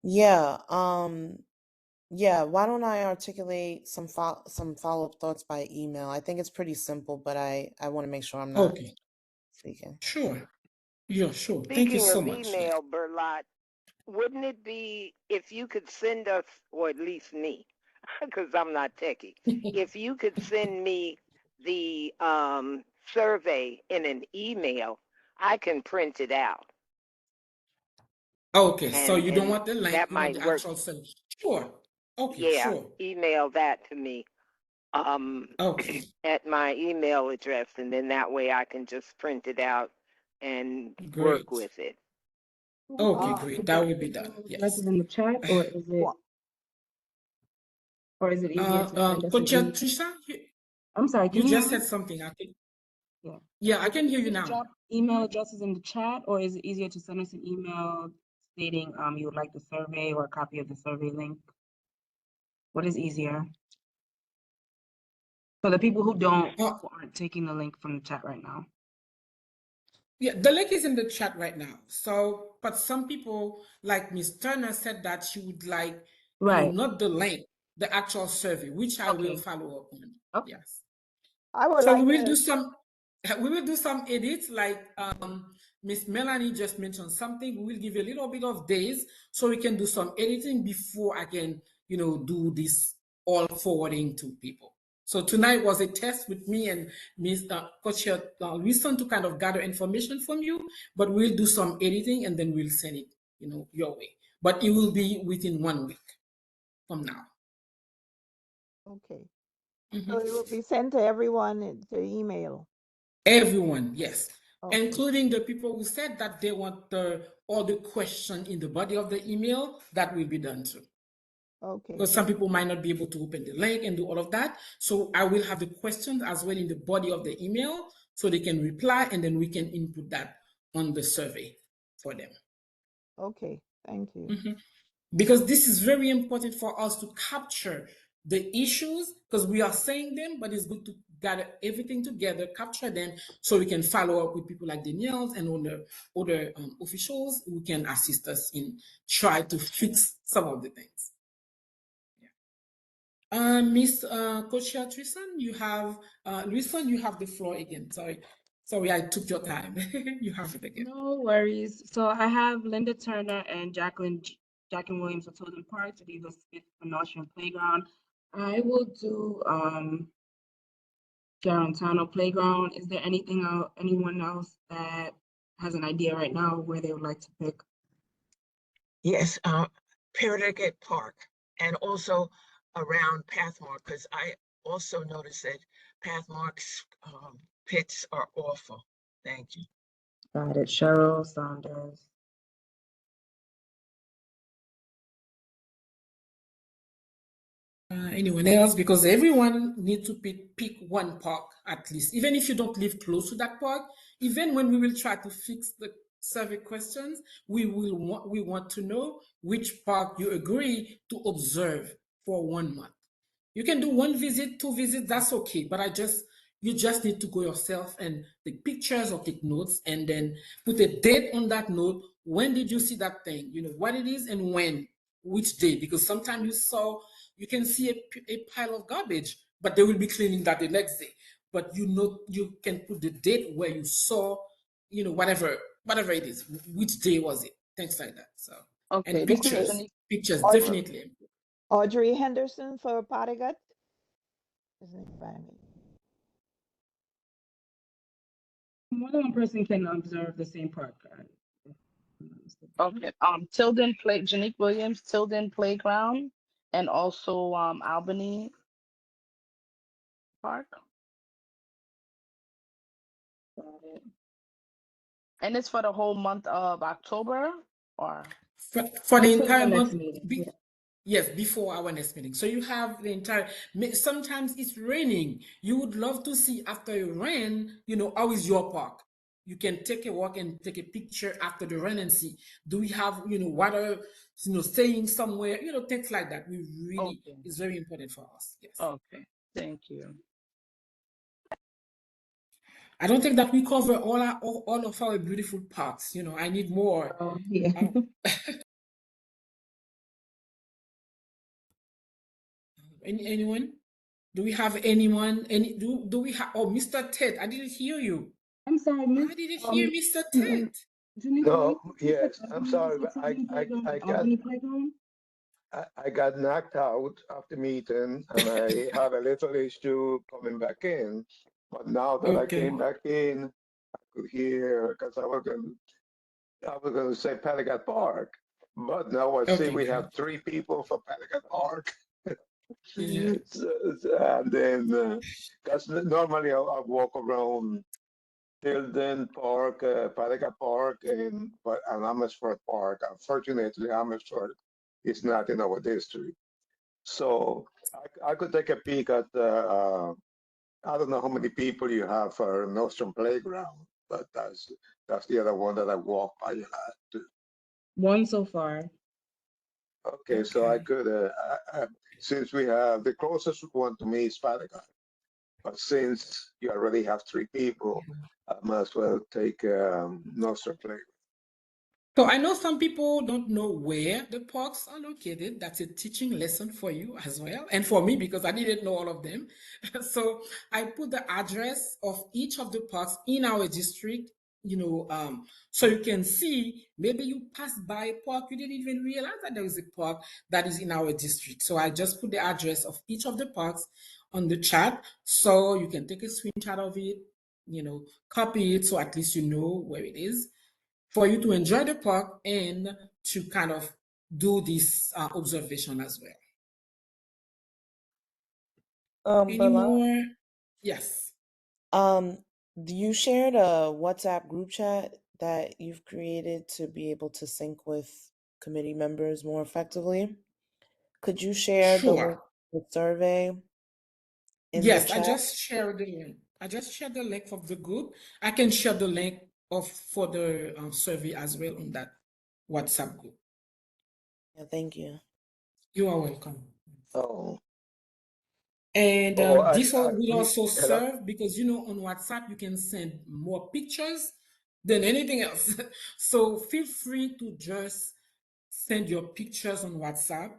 Yeah. Yeah. Why don't I articulate some follow-up thoughts by email? I think it's pretty simple, but I want to make sure I'm not Okay, speaking. sure. Yeah, sure. Thank you Speaking so of much. email, Berlot, wouldn't it be if you could send us, or at least me, because I'm not techie, if you could send me the survey in an email, I can print it out. Okay, so you don't And want the link, that you want might the work. actual thing. Sure. Okay, Yeah, sure. email that to me Okay, at my email address, and then that way I can just print it out and work great. with it. Okay, great. Is That the will be email done. address Yes. in the chat, Well, or is it easier to send us an Coach email? Trisha, I'm sorry, you can you hear just me? said something. Yeah. Yeah, I Is can it hear you easier to now. drop email addresses in the chat, or is it easier to send us an email stating you would like the survey or a copy of the survey link? What is easier? For the people who aren't taking the link from the chat right now. Yeah, the link is in the chat right now. So, but some people, like Miss Turner, said that she would like, Right. not the link, the actual survey, which I will Okay. follow up on. Okay. Yes. I would So like we will to, do some edits, like Miss Melanie just mentioned something. We will give you a little bit of days so we can do some editing before I can, do this all forwarding to people. So tonight was a test with me and Miss Coach Wilson to kind of gather information from you, but we'll do some editing and then we'll send it, your way. But it will be within 1 week from now. okay. Mhm. So it will be sent to everyone in the email. Everyone, yes, Okay. including the people who said that they want all the question in the body of the email. That will be done too. Okay. Because some people might not be able to open the link and do all of that. So I will have the questions as well in the body of the email so they can reply, and then we can input that on the survey for them. Okay. Thank you. Mhm. Because this is very important for us to capture the issues, because we are saying them, but it's good to gather everything together, capture them, so we can follow up with people like Danielle and other officials who can assist us in try to fix some of the things. Miss Coach Tristan, you have you have the floor again. Sorry, I took your time. You have it again. No worries. So I have Linda Turner and Jacqueline Williams of Tilden Park to leave us with the Nostrand Playground. I will do Garantano Playground. Is there anyone else that has an idea right now where they would like to pick? Yes, Paradigate Park, and also around Pathmark, because I also noticed that Pathmark's pits are awful. Thank you. Got it. Cheryl Saunders. Anyone else? Because everyone needs to pick one park at least, even if you don't live close to that park. Even when we will try to fix the survey questions, we want to know which park you agree to observe for 1 month. You can do 1 visit, 2 visits, that's okay. But I just You just need to go yourself and take pictures or take notes and then put a date on that note. When did you see that thing? You know, what it is and when, which day, because sometimes you can see a pile of garbage, but they will be cleaning that the next day. But you know, you can put the date where you saw, you know, whatever it is, which day was it, things like that. So, Okay, and this is pictures, Janique. pictures Aud- definitely. Audrey Henderson for Patagat. Isn't it by me? More than one person can observe the same park. Okay, Janique Williams, Tilden Playground, and also Albany Park. Got it. And it's for the whole month of October, or? For the It's for entire the next month, meeting. Yeah. yes, before our next meeting. So you have the entire, sometimes it's raining. You would love to see after it rain, you know, how is your park? You can take a walk and take a picture after the rain and see, do we have, you know, water, you know, staying somewhere, you know, things like that. We really, Okay. it's very important for us. Yes. Okay, thank you. I don't think that we cover all of our beautiful parks. You know, I need more. Yeah. Anyone? Do we have anyone? Do we have? Oh, Mr. Ted, I didn't hear you. I'm sorry, Miss. I didn't hear Mr. Mm, Ted. Janique, No, you said yes, I'm Albany, sorry, you but said Tilden Playground and got Albany Playground? I got knocked out of the meeting and I had a little issue coming back in. But now that I Okay. came back in, I could hear because I was going to say Pelican Park, but now I see Okay, we have good. 3 people for Pelican Park. Yeah. And then, because normally I walk around Tilden Park, Pelican Park, and Amersfoort Park. Unfortunately, Amersfoort is not in our district. So I could take a peek at I don't know how many people you have for Nostrum Playground, but that's the other one that I walked by to. One so far. Okay, so I Okay. could since we have the closest one to me is Patagon, but since you already have 3 people, I might as well take Nostrum Playground. So I know some people don't know where the parks are located. That's a teaching lesson for you as well, and for me because I didn't know all of them. So I put the address of each of the parks in our district, you know, so you can see. Maybe you passed by a park, you didn't even realize that there is a park that is in our district. So I just put the address of each of the parks on the chat, so you can take a screenshot of it, you know, copy it, so at least you know where it is for you to enjoy the park and to kind of do this observation as well. Any Bella, more? Yes. you shared a WhatsApp group chat that you've created to be able to sync with committee members more effectively. Could you share the link Sure. to the survey in the Yes, I chat? just shared the link. I just shared the link of the group. I can share the link of for the survey as well on that WhatsApp group. Yeah, thank you. You are welcome. Oh, And oh, this will also hello. serve because you know on WhatsApp you can send more pictures than anything else. So feel free to just send your pictures on WhatsApp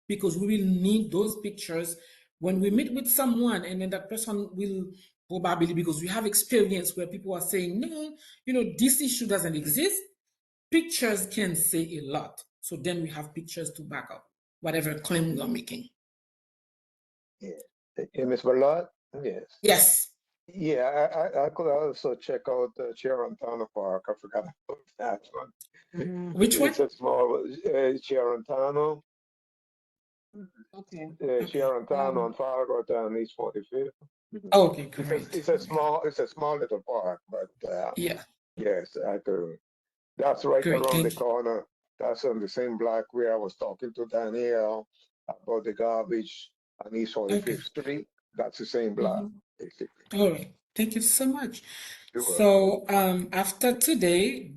because we will need those pictures when we meet with someone, and then that person will probably, because we have experience where people are saying, no, you know, this issue doesn't exist. Pictures can say a lot. So then we have pictures to back up whatever claim we are making. Yeah, Ms. Ballard? Yes. Yes. Yeah, I could also check out Cherantano Park. I forgot about that one. Which one? It's a small Cherantano, Okay. Okay. Cherantano on Fargo and East 45th. Okay, great. It's a small little park, but Yeah, yes, I could. That's right great. around the Thank you. corner. That's on the same block where I was talking to Danielle about the garbage on East Okay. 45th Street. That's the same block, basically. All right. Thank you so much. Sure. So after today,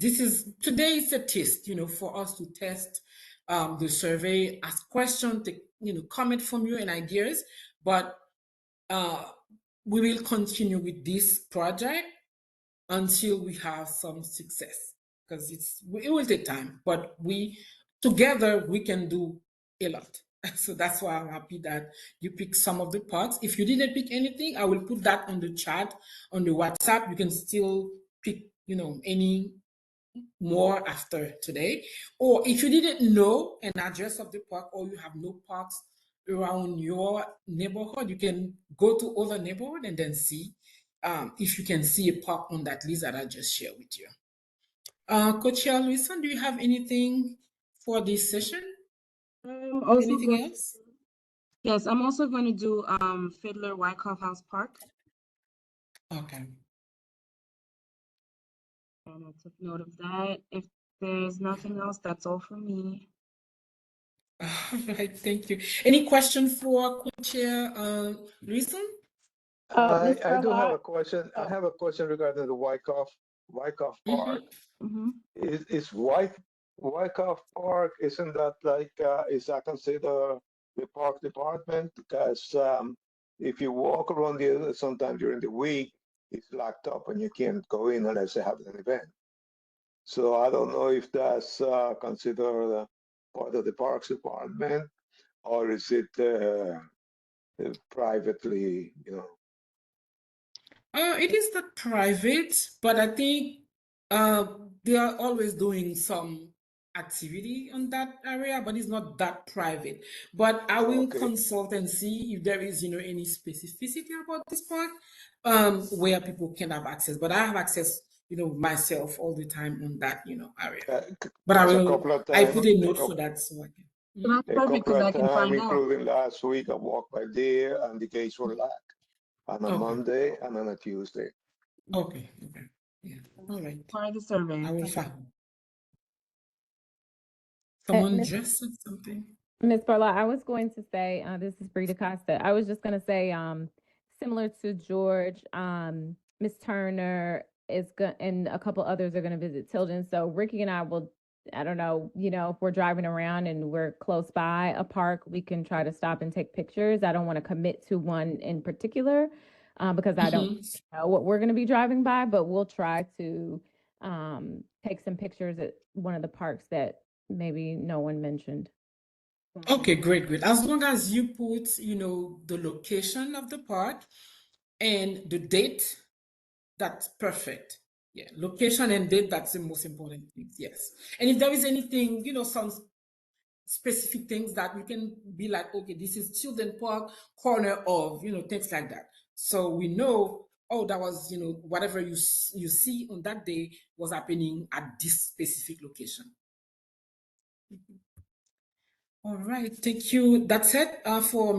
today is a test, you know, for us to test the survey, ask questions, take, you know, comment from you and ideas. But we will continue with this project until we have some success, because it will take time, but together we can do a lot. So that's why I'm happy that you picked some of the parts. If you didn't pick anything, I will put that on the chat on the WhatsApp. You can still pick, any more after today. Or if you didn't know an address of the park, or you have no parks around your neighborhood, you can go to other neighborhood and then see if you can see a park on that list that I just shared with you. Co-Chair Luison, do you have anything for this session? Anything else? Yes, I'm also going to do Fiddler Wyckoff House Park. Okay. And I took note of that. If there's nothing else, that's all for me. All right, thank you. Any question for Co-Chair Luison? Ms. I do have Perla, a question. I have a question regarding the Wyckoff Park. Mm-hmm. Is Wyckoff Park, isn't that like, is that considered the park department? Because if you walk around there sometime during the week, it's locked up and you can't go in unless they have an event. So I don't know if that's considered part of the parks department, or is it privately, It is not private, but I think they are always doing some activity on that area, but it's not that private. But I will Okay. consult and see if there is, any specificity about this park, where people can have access. But I have access, myself all the time on that, area. But Because a couple of I times, put a note for that so I can. So that's a perfect couple because of I can times, find out. including last week, I walked by there and the gates were locked on a Okay. Monday and on a Tuesday. Okay. Yeah. All right. Part of the survey. I will Thank you. find. Someone Miss just said something. Miss Perla, I was going to say, this is Brita Costa. I was just going to say, similar to George, Miss Turner is going, and a couple others are going to visit Tilden. So Ricky and I will, I don't know, if we're driving around and we're close by a park, we can try to stop and take pictures. I don't want to commit to one in particular, because I don't know what we're going to be driving by, but we'll try to take some pictures at one of the parks that maybe no one mentioned. Okay, great. As long as you put, the location of the park and the date, that's perfect. Yeah, location and date, that's the most important thing. Yes. And if there is anything, some specific things that we can be like, okay, this is Children Park, corner of, things like that. So we know, oh, that was, whatever you see on that day was happening at this specific location. All right, thank you. That's it for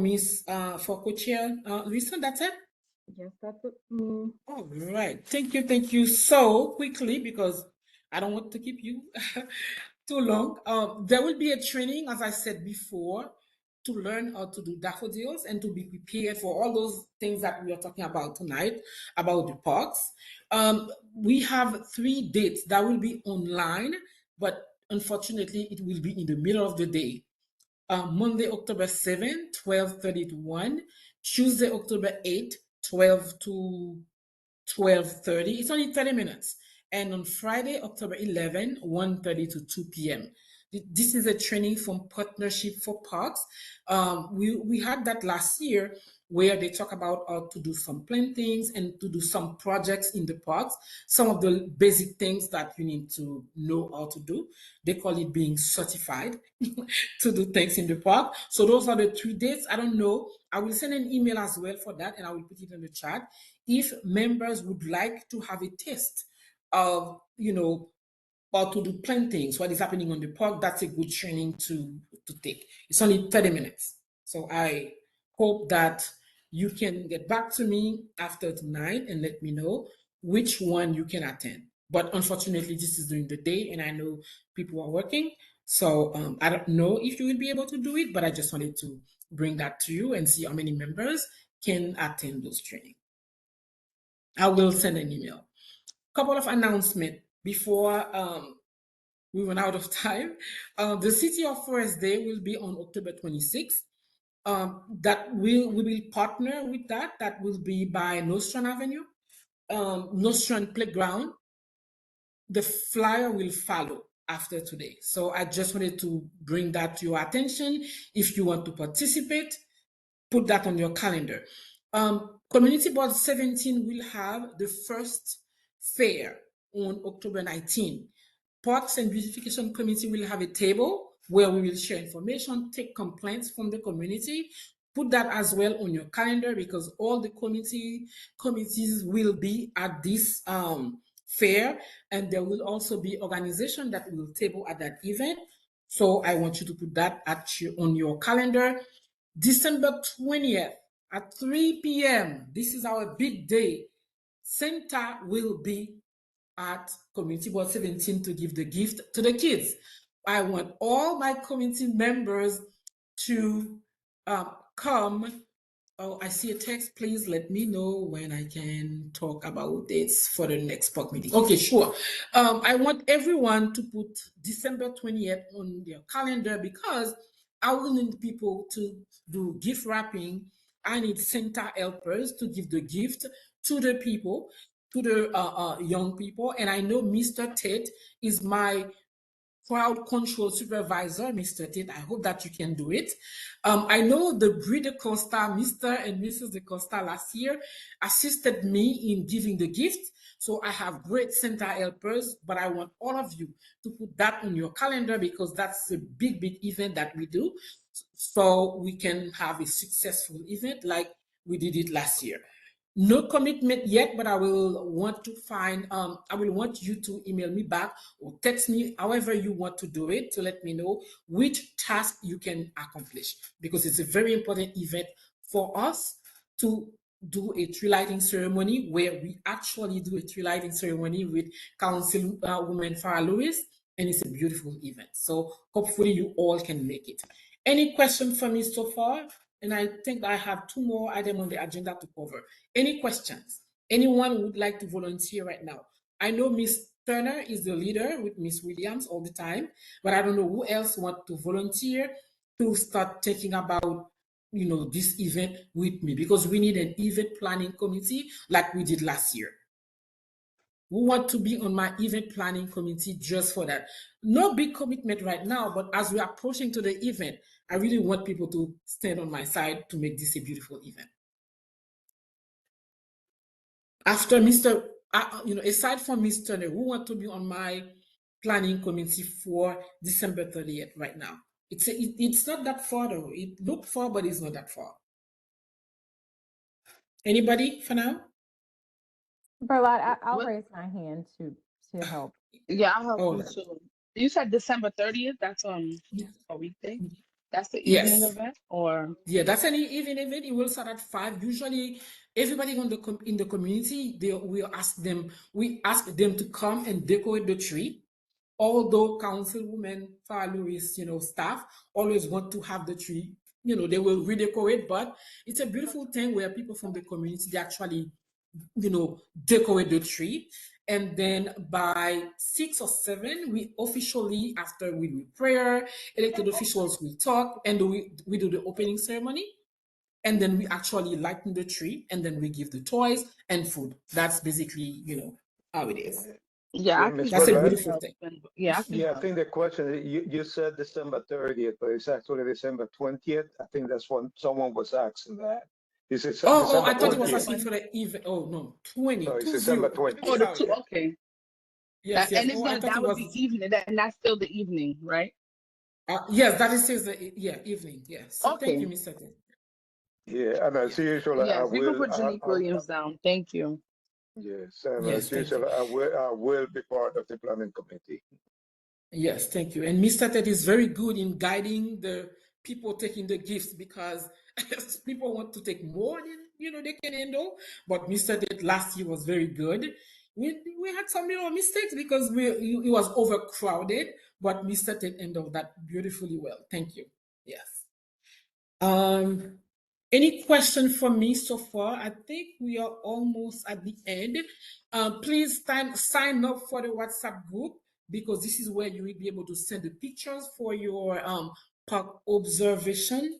for Co-Chair Luison, that's it? Yes, that's it for me. All right, thank you. So quickly, because I don't want to keep you too long. There will be a training, as I said before, to learn how to do daffodils and to be prepared for all those things that we are talking about tonight, about the parks. We have 3 dates that will be online, but unfortunately, it will be in the middle of the day. Monday, October 7, 12:30 to 1. Tuesday, October 8, 12 to 12:30. It's only 30 minutes. And on Friday, October 11, 1:30 to 2 p.m. This is a training from Partnership for Parks. We had that last year where they talk about how to do some plantings and to do some projects in the parks, some of the basic things that you need to know how to do. They call it being certified to do things in the park. So those are the 3 dates. I don't know. I will send an email as well for that, and I will put it in the chat. If members would like to have a taste of, or to do plantings, what is happening on the park, that's a good training to take. It's only 30 minutes. So I hope that you can get back to me after tonight and let me know which one you can attend. But unfortunately, this is during the day and I know people are working. So I don't know if you will be able to do it, but I just wanted to bring that to you and see how many members can attend those trainings. I will send an email. Couple of announcements before we run out of time. The City of Forest Day will be on October 26th. that we will partner with that. That will be by Nostrand Avenue, Nostrand Playground. The flyer will follow after today. So I just wanted to bring that to your attention. If you want to participate, put that on your calendar. Community Board 17 will have the first fair on October 19. Parks and Beautification Committee will have a table where we will share information, take complaints from the community. Put that as well on your calendar because all the committees will be at this fair, and there will also be organization that will table at that event. So I want you to put that on your calendar. December 20th at 3 p.m. This is our big day. Santa will be at Community Board 17 to give the gift to the kids. I want all my community members to come. Oh, I see a text. Please let me know when I can talk about this for the next POC meeting. Okay, sure. I want everyone to put December 20th on their calendar because I will need people to do gift wrapping. I need Santa helpers to give the gift to the people, to the young people. And I know Mr. Tate is my crowd control supervisor, Mr. Tate. I hope that you can do it. I know the Brie de Costa, Mr. and Mrs. de Costa last year assisted me in giving the gift. So I have great Santa helpers, but I want all of you to put that on your calendar because that's a big, big event that we do. So we can have a successful event like we did it last year. No commitment yet, but I will want you to email me back or text me, however you want to do it, to let me know which task you can accomplish, because it's a very important event for us to do a tree lighting ceremony where we actually do a tree lighting ceremony with Councilwoman Farah Lewis, and it's a beautiful event. So hopefully you all can make it. Any questions for me so far? And I think I have 2 more items on the agenda to cover. Any questions? Anyone would like to volunteer right now? I know Miss Turner is the leader with Miss Williams all the time, but I don't know who else want to volunteer to start thinking about, this event with me, because we need an event planning committee like we did last year. Who want to be on my event planning committee just for that? No big commitment right now, but as we're approaching to the event, I really want people to stand on my side to make this a beautiful event. After aside from Mr. Turner, who want to be on my planning committee for December 30th right now? It's not that far though. It looked far, but it's not that far. Anybody for now? Berlot, I'll What? raise my hand to help. Yeah, I'll help Oh, you too. You said December 30th. That's a weekday. That's the evening yes. event, or Yeah, that's an evening event. It will start at 5. Usually, everybody in the community, we ask them to come and decorate the tree. Although Councilwoman Farah Lewis, staff always want to have the tree, they will redecorate, but it's a beautiful thing where people from the community, they actually, decorate the tree. And then by 6 or 7, we officially, after we do prayer, elected officials will talk, and we do the opening ceremony. And then we actually lighten the tree, and then we give the toys and food. That's basically, how it is. yeah, Yeah, I can Ms. That's a Burnett? beautiful help. thing. Yeah, I can Yeah, I help. think the question is, you said December 30th, but it's actually December 20th. I think that's when someone was asking that. Is it Oh, December I thought he was 20th? asking for the event. Oh, no, 20, No, it's 20. December I'm 20th. Oh, sorry. okay. Yes, yes. And it's Oh, I thought that it would was. be evening, and that's still the evening, right? Yes, that is says evening. Yes. So thank you, Okay. Mr. T. Yeah, and as usual, I Yes, you can will, put Janique Williams down. Thank you. yes, and Yes, as thank you. usual, I will be part of the planning committee. Yes, thank you. And Mr. Ted is very good in guiding the people taking the gifts, because people want to take more than they can handle. But Mr. Ted last year was very good. We had some mistakes because it was overcrowded, but Mr. Ted handled that beautifully well. Thank you. Yes. Any question for me so far? I think we are almost at the end. Please sign up for the WhatsApp group, because this is where you will be able to send the pictures for your park observation.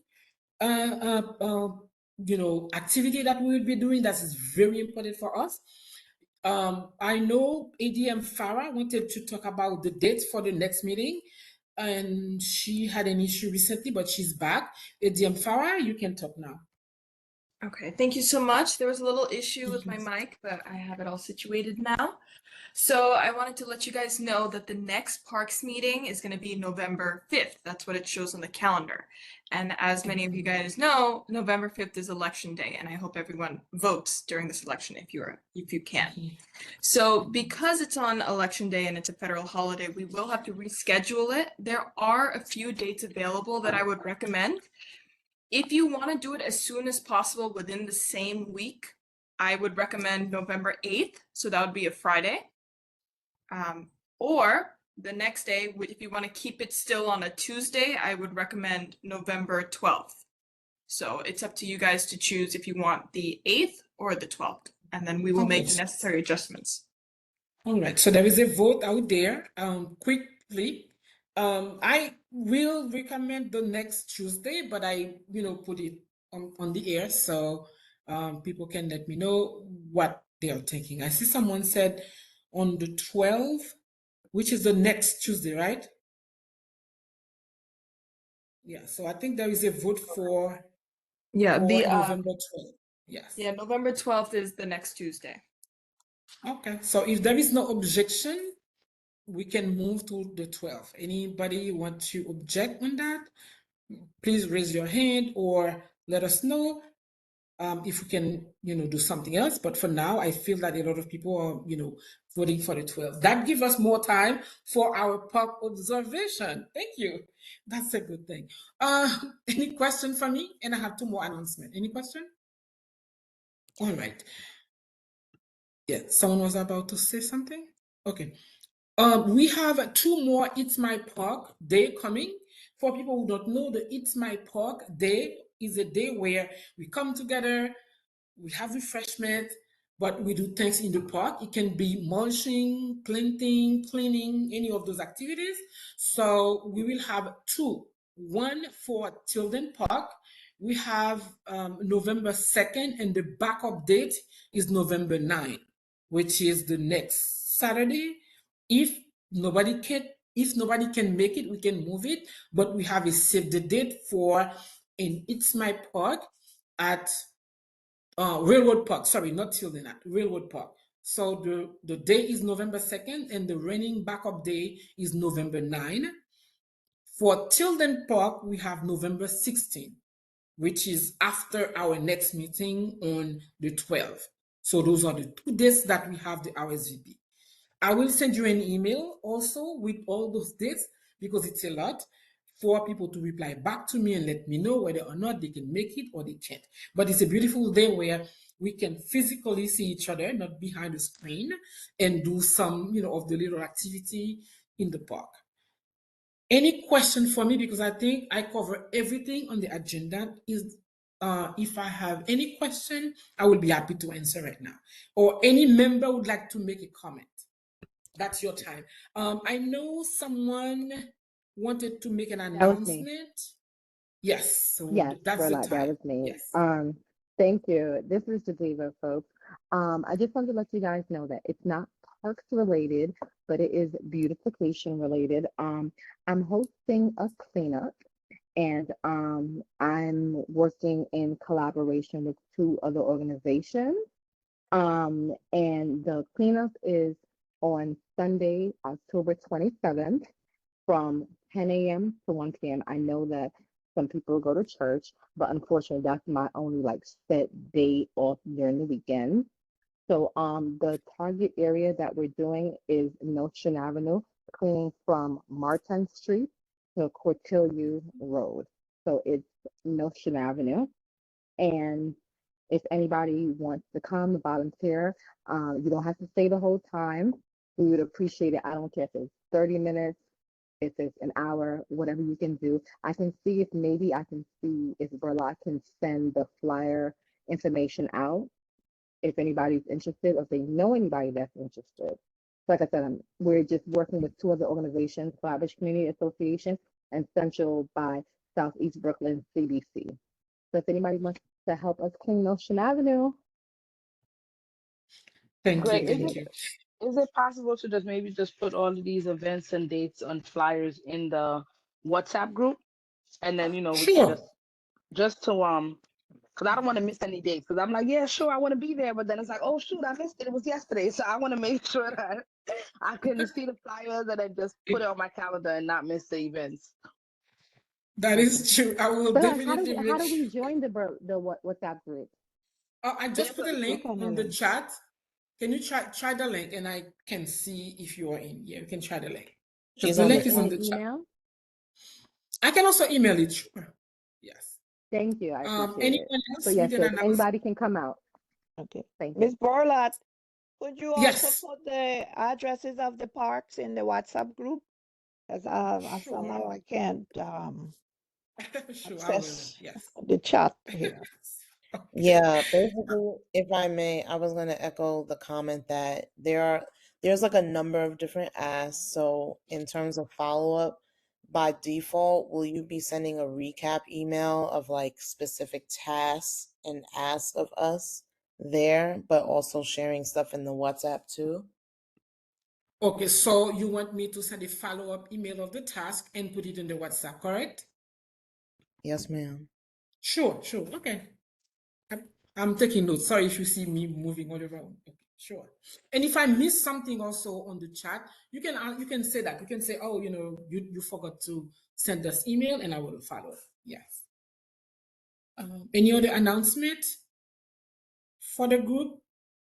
activity that we will be doing that is very important for us. I know ADM Farah wanted to talk about the dates for the next meeting, and she had an issue recently, but she's back. ADM Farah, you can talk now. Okay, thank you so much. There was a little issue with my mic, but I have it all situated now. So I wanted to let you guys know that the next Parks meeting is going to be November 5th. That's what it shows on the calendar. And as many of you guys know, November 5th is election day, and I hope everyone votes during this election if you can. So because it's on election day and it's a federal holiday, we will have to reschedule it. There are a few dates available that I would recommend. If you want to do it as soon as possible within the same week, I would recommend November 8th. So that would be a Friday. Or the next day, if you want to keep it still on a Tuesday, I would recommend November 12th. So it's up to you guys to choose if you want the 8th or the 12th, and then we will make the necessary adjustments. All right, so there is a vote out there. Quickly, I will recommend the next Tuesday, but I, put it on the air so people can let me know what they are thinking. I see someone said on the 12th, which is the next Tuesday, right? Yeah, so I think there is a vote for November 12th. Yes. Yeah, November 12th is the next Tuesday. Okay, so if there is no objection, we can move to the 12th. Anybody want to object on that? Please raise your hand or let us know if we can, do something else. But for now, I feel that a lot of people are, voting for the 12th. That gives us more time for our park observation. Thank you. That's a good thing. Any question for me? And I have 2 more announcements. Any question? All right. Yeah, someone was about to say something. Okay. We have 2 more It's My Park Day coming. For people who don't know, the It's My Park Day is a day where we come together, we have refreshment, but we do things in the park. It can be mulching, planting, cleaning, any of those activities. So we will have 2. One for Tilden Park. We have November 2nd, and the backup date is November 9th, which is the next Saturday. If nobody can make it, we can move it, but we have a save the date for an It's My Park at Railroad Park. Sorry, not Tilden, at Railroad Park. So the day is November 2nd, and the running backup day is November 9. For Tilden Park, we have November 16, which is after our next meeting on the 12th. So those are the 2 days that we have the RSVP. I will send you an email also with all those dates because it's a lot for people to reply back to me and let me know whether or not they can make it or they can't. But it's a beautiful day where we can physically see each other, not behind the screen, and do some, of the little activity in the park. Any question for me? Because I think I cover everything on the agenda. If I have any question, I will be happy to answer right now. Or any member would like to make a comment. That's your time. I know someone wanted to make an That was me. announcement. Yes, so Yes, that's the Burlap, that time. was me. Yes. Thank you. This is Geneva, folks. I just wanted to let you guys know that it's not parks related, but it is beautification related. I'm hosting a cleanup, and I'm working in collaboration with 2 other organizations. And the cleanup is on Sunday, October 27th from 10 a.m. to 1 p.m. I know that some people go to church, but unfortunately, that's my only set day off during the weekend. So the target area that we're doing is Nostrand Avenue, cleaning from Martin Street to Cortelyou Road. So it's Nostrand Avenue. And if anybody wants to come volunteer, you don't have to stay the whole time. We would appreciate it. I don't care if it's 30 minutes, if it's an hour, whatever you can do. I can see if maybe I can see if Burlock can send the flyer information out if anybody's interested or if they know anybody that's interested. Like I said, we're just working with 2 other organizations, Collaboration Community Association and Central by Southeast Brooklyn CBC. So if anybody wants to help us clean Ocean Avenue, Thank you, Great. thank you. Is it possible to just maybe just put all of these events and dates on flyers in the WhatsApp group? And then, we can Sure. just to because I don't want to miss any dates. Because I'm like, yeah, sure, I want to be there, but then it's like, oh shoot, I missed it. It was yesterday, so I want to make sure that I can see the flyers and then just put it on my calendar and not miss the events. That is true. I will but definitely how make do sure. we join the WhatsApp group? I just put a Click link on the on the link. chat. Can you try the link and I can see if you are in? Yeah, you can try the link. She's The on the link Okay, is and on the the chat. email? I can also email it. Sure. Yes. Thank you. I appreciate it. Anyone So else? We yes, did so announce. anybody can come out. Okay. Thank you. Miss Borlat, could you also Yes. put the addresses of the parks in the WhatsApp group? Because I Sure. somehow I can't Sure, I will. access Yes. the chat here. Okay. Yeah, basically, if I may, I was going to echo the comment that there's like a number of different asks. So in terms of follow-up, by default, will you be sending a recap email of like specific tasks and asks of us there, but also sharing stuff in the WhatsApp too? Okay, so you want me to send a follow-up email of the task and put it in the WhatsApp, correct? Yes, ma'am. Sure, sure. Okay. I'm taking notes. Sorry if you see me moving all around. Okay, sure. And if I miss something also on the chat, you can say that. You can say, oh, you forgot to send us email, and I will follow. Yes. Any other announcement for the group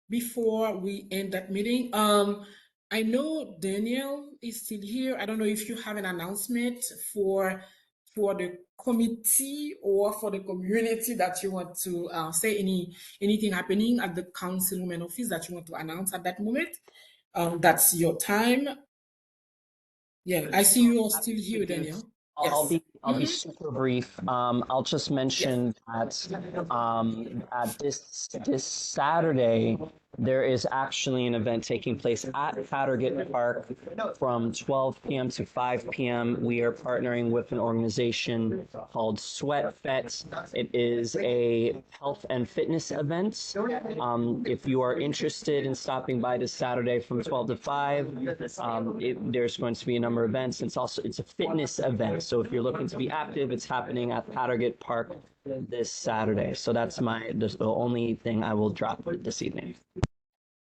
before we end that meeting? I know Daniel is still here. I don't know if you have an announcement for the committee or for the community that you want to say anything happening at the councilwoman office that you want to announce at that moment. That's your time. Yeah, I see you are still here, Daniel. I'll Yes. be super brief. I'll just mention at this Saturday there is actually an event taking place at Powdergate Park from 12 p.m. to 5 p.m. We are partnering with an organization called Sweat Fets. It is a health and fitness event. If you are interested in stopping by this Saturday from 12 to 5, there's going to be a number of events. It's a fitness event. So if you're looking to be active, it's happening at Powdergate Park this Saturday. So that's the only thing I will drop this evening.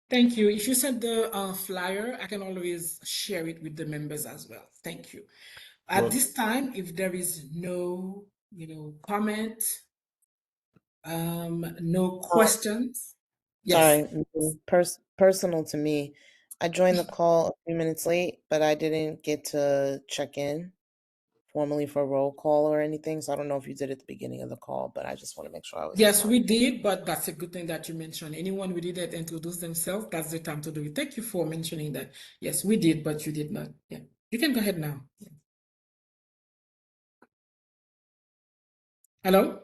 Thank you. If you send the flyer, I can always share it with the members as well. Thank you. At this time, if there is no, comment, no questions. Yes. Sorry, personal to me. I joined the call a few minutes late, but I didn't get to check in formally for roll call or anything. So I don't know if you did at the beginning of the call, but I just want to make sure I was. Yes, we did, but that's a good thing that you mentioned. Anyone who didn't introduce themselves, that's the time to do it. Thank you for mentioning that. Yes, we did, but you did not. Yeah, you can go ahead now. Hello?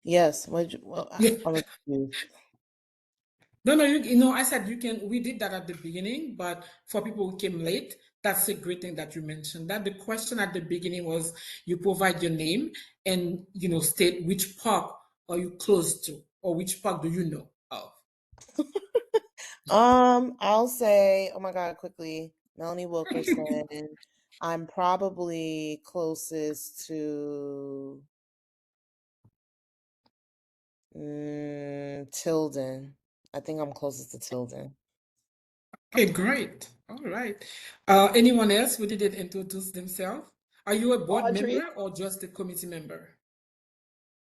Yes. Yeah. I was confused. No, I said you can. We did that at the beginning, but for people who came late, that's a great thing that you mentioned. That the question at the beginning was you provide your name and state which park are you close to or which park do you know of. I'll say, oh my God, quickly, Melanie Wilkerson. I'm probably closest to Tilden. I think I'm closest to Tilden. Okay, great. All right. Anyone else who didn't introduce themselves? Are you a board Audrey? member or just a committee member?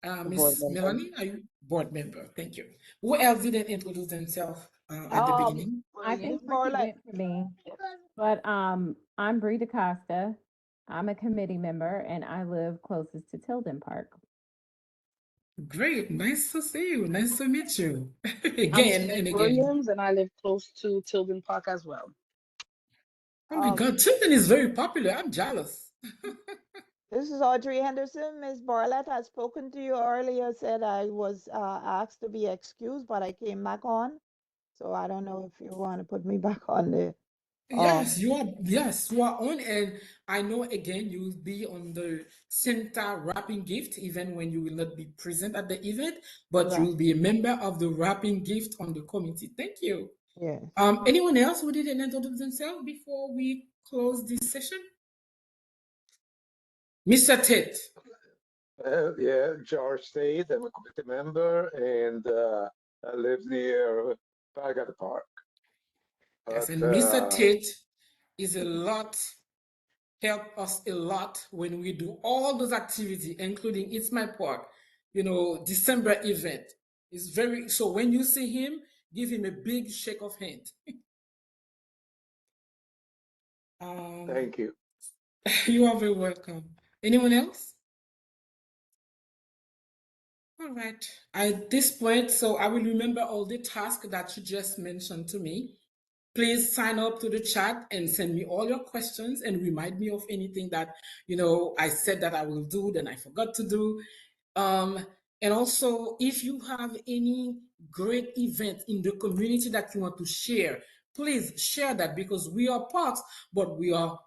The board Miss member. Melanie, are you board member? Thank you. Who else didn't introduce themselves at the Um, beginning? I Miss think Ricky Borlat, went for me, but I'm Bree DaCosta. I'm a committee member and I live closest to Tilden Park. Great. Nice to see you. Nice to meet you. I'm Again and Smith again. Williams, and I live close to Tilden Park as well. Oh my God, Tilden is very popular. I'm jealous. this is Audrey Henderson. Ms. Barlett had spoken to you earlier, said I was asked to be excused, but I came back on. So I don't know if you want to put me back on the Yes, you are. Yes, you are on, and I know again you will be on the Santa wrapping gift, even when you will not be present at the event, but you Right. will be a member of the wrapping gift on the committee. Thank you. Yes. Anyone else who didn't introduce themselves before we close this session? Mr. Tate. Yeah, George State. I'm a committee member, and I live near Park Park. Yes, But and Mr. Tate is a lot, help us a lot when we do all those activities, including It's My Park, December event. It's very, so when you see him, give him a big shake of hand. thank you. You are very welcome. Anyone else? All right. At this point, so I will remember all the tasks that you just mentioned to me. Please sign up to the chat and send me all your questions and remind me of anything that, I said that I will do, then I forgot to do. And also, if you have any great event in the community that you want to share, please share that, because we are parks, but we are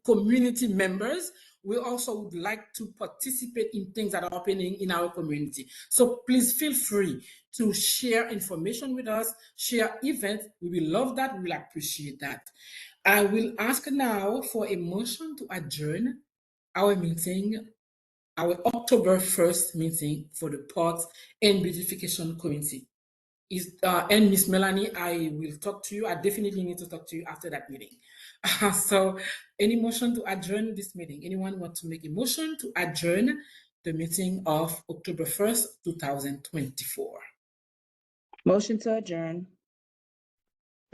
community members. We also would like to participate in things that are happening in our community. So please feel free to share information with us, share events. We will love that. We will appreciate that. I will ask now for a motion to adjourn our meeting, our October 1st meeting for the Parks and Beautification Committee. And Miss Melanie, I will talk to you. I definitely need to talk to you after that meeting. So any motion to adjourn this meeting? Anyone want to make a motion to adjourn the meeting of October 1st, 2024? Motion to adjourn.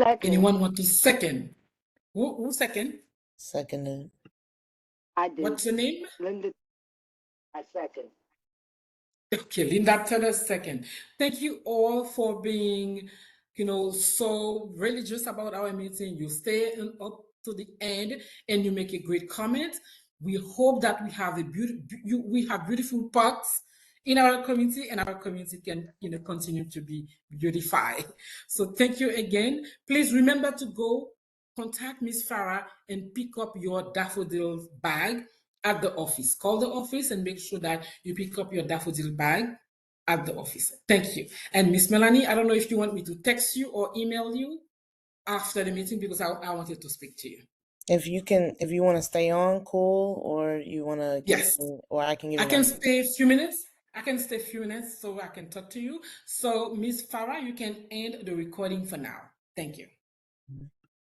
Second, Anyone want to second? Who second? Seconded. I did. What's your name? Linda, I second. Okay, Linda Taylor second. Thank you all for being, so religious about our meeting. You stay up to the end and you make a great comment. We hope that we have beautiful parks in our community, and our community can, continue to be beautified. So thank you again. Please remember to go contact Miss Farah and pick up your daffodil bag at the office. Call the office and make sure that you pick up your daffodil bag at the office. Thank you. And Miss Melanie, I don't know if you want me to text you or email you after the meeting, because I wanted to speak to you. If you want to stay on, cool, or you want to give Yes. me, or I can give I you can my. stay a few minutes. I can stay a few minutes so I can talk to you. So Miss Farah, you can end the recording for now. Thank you.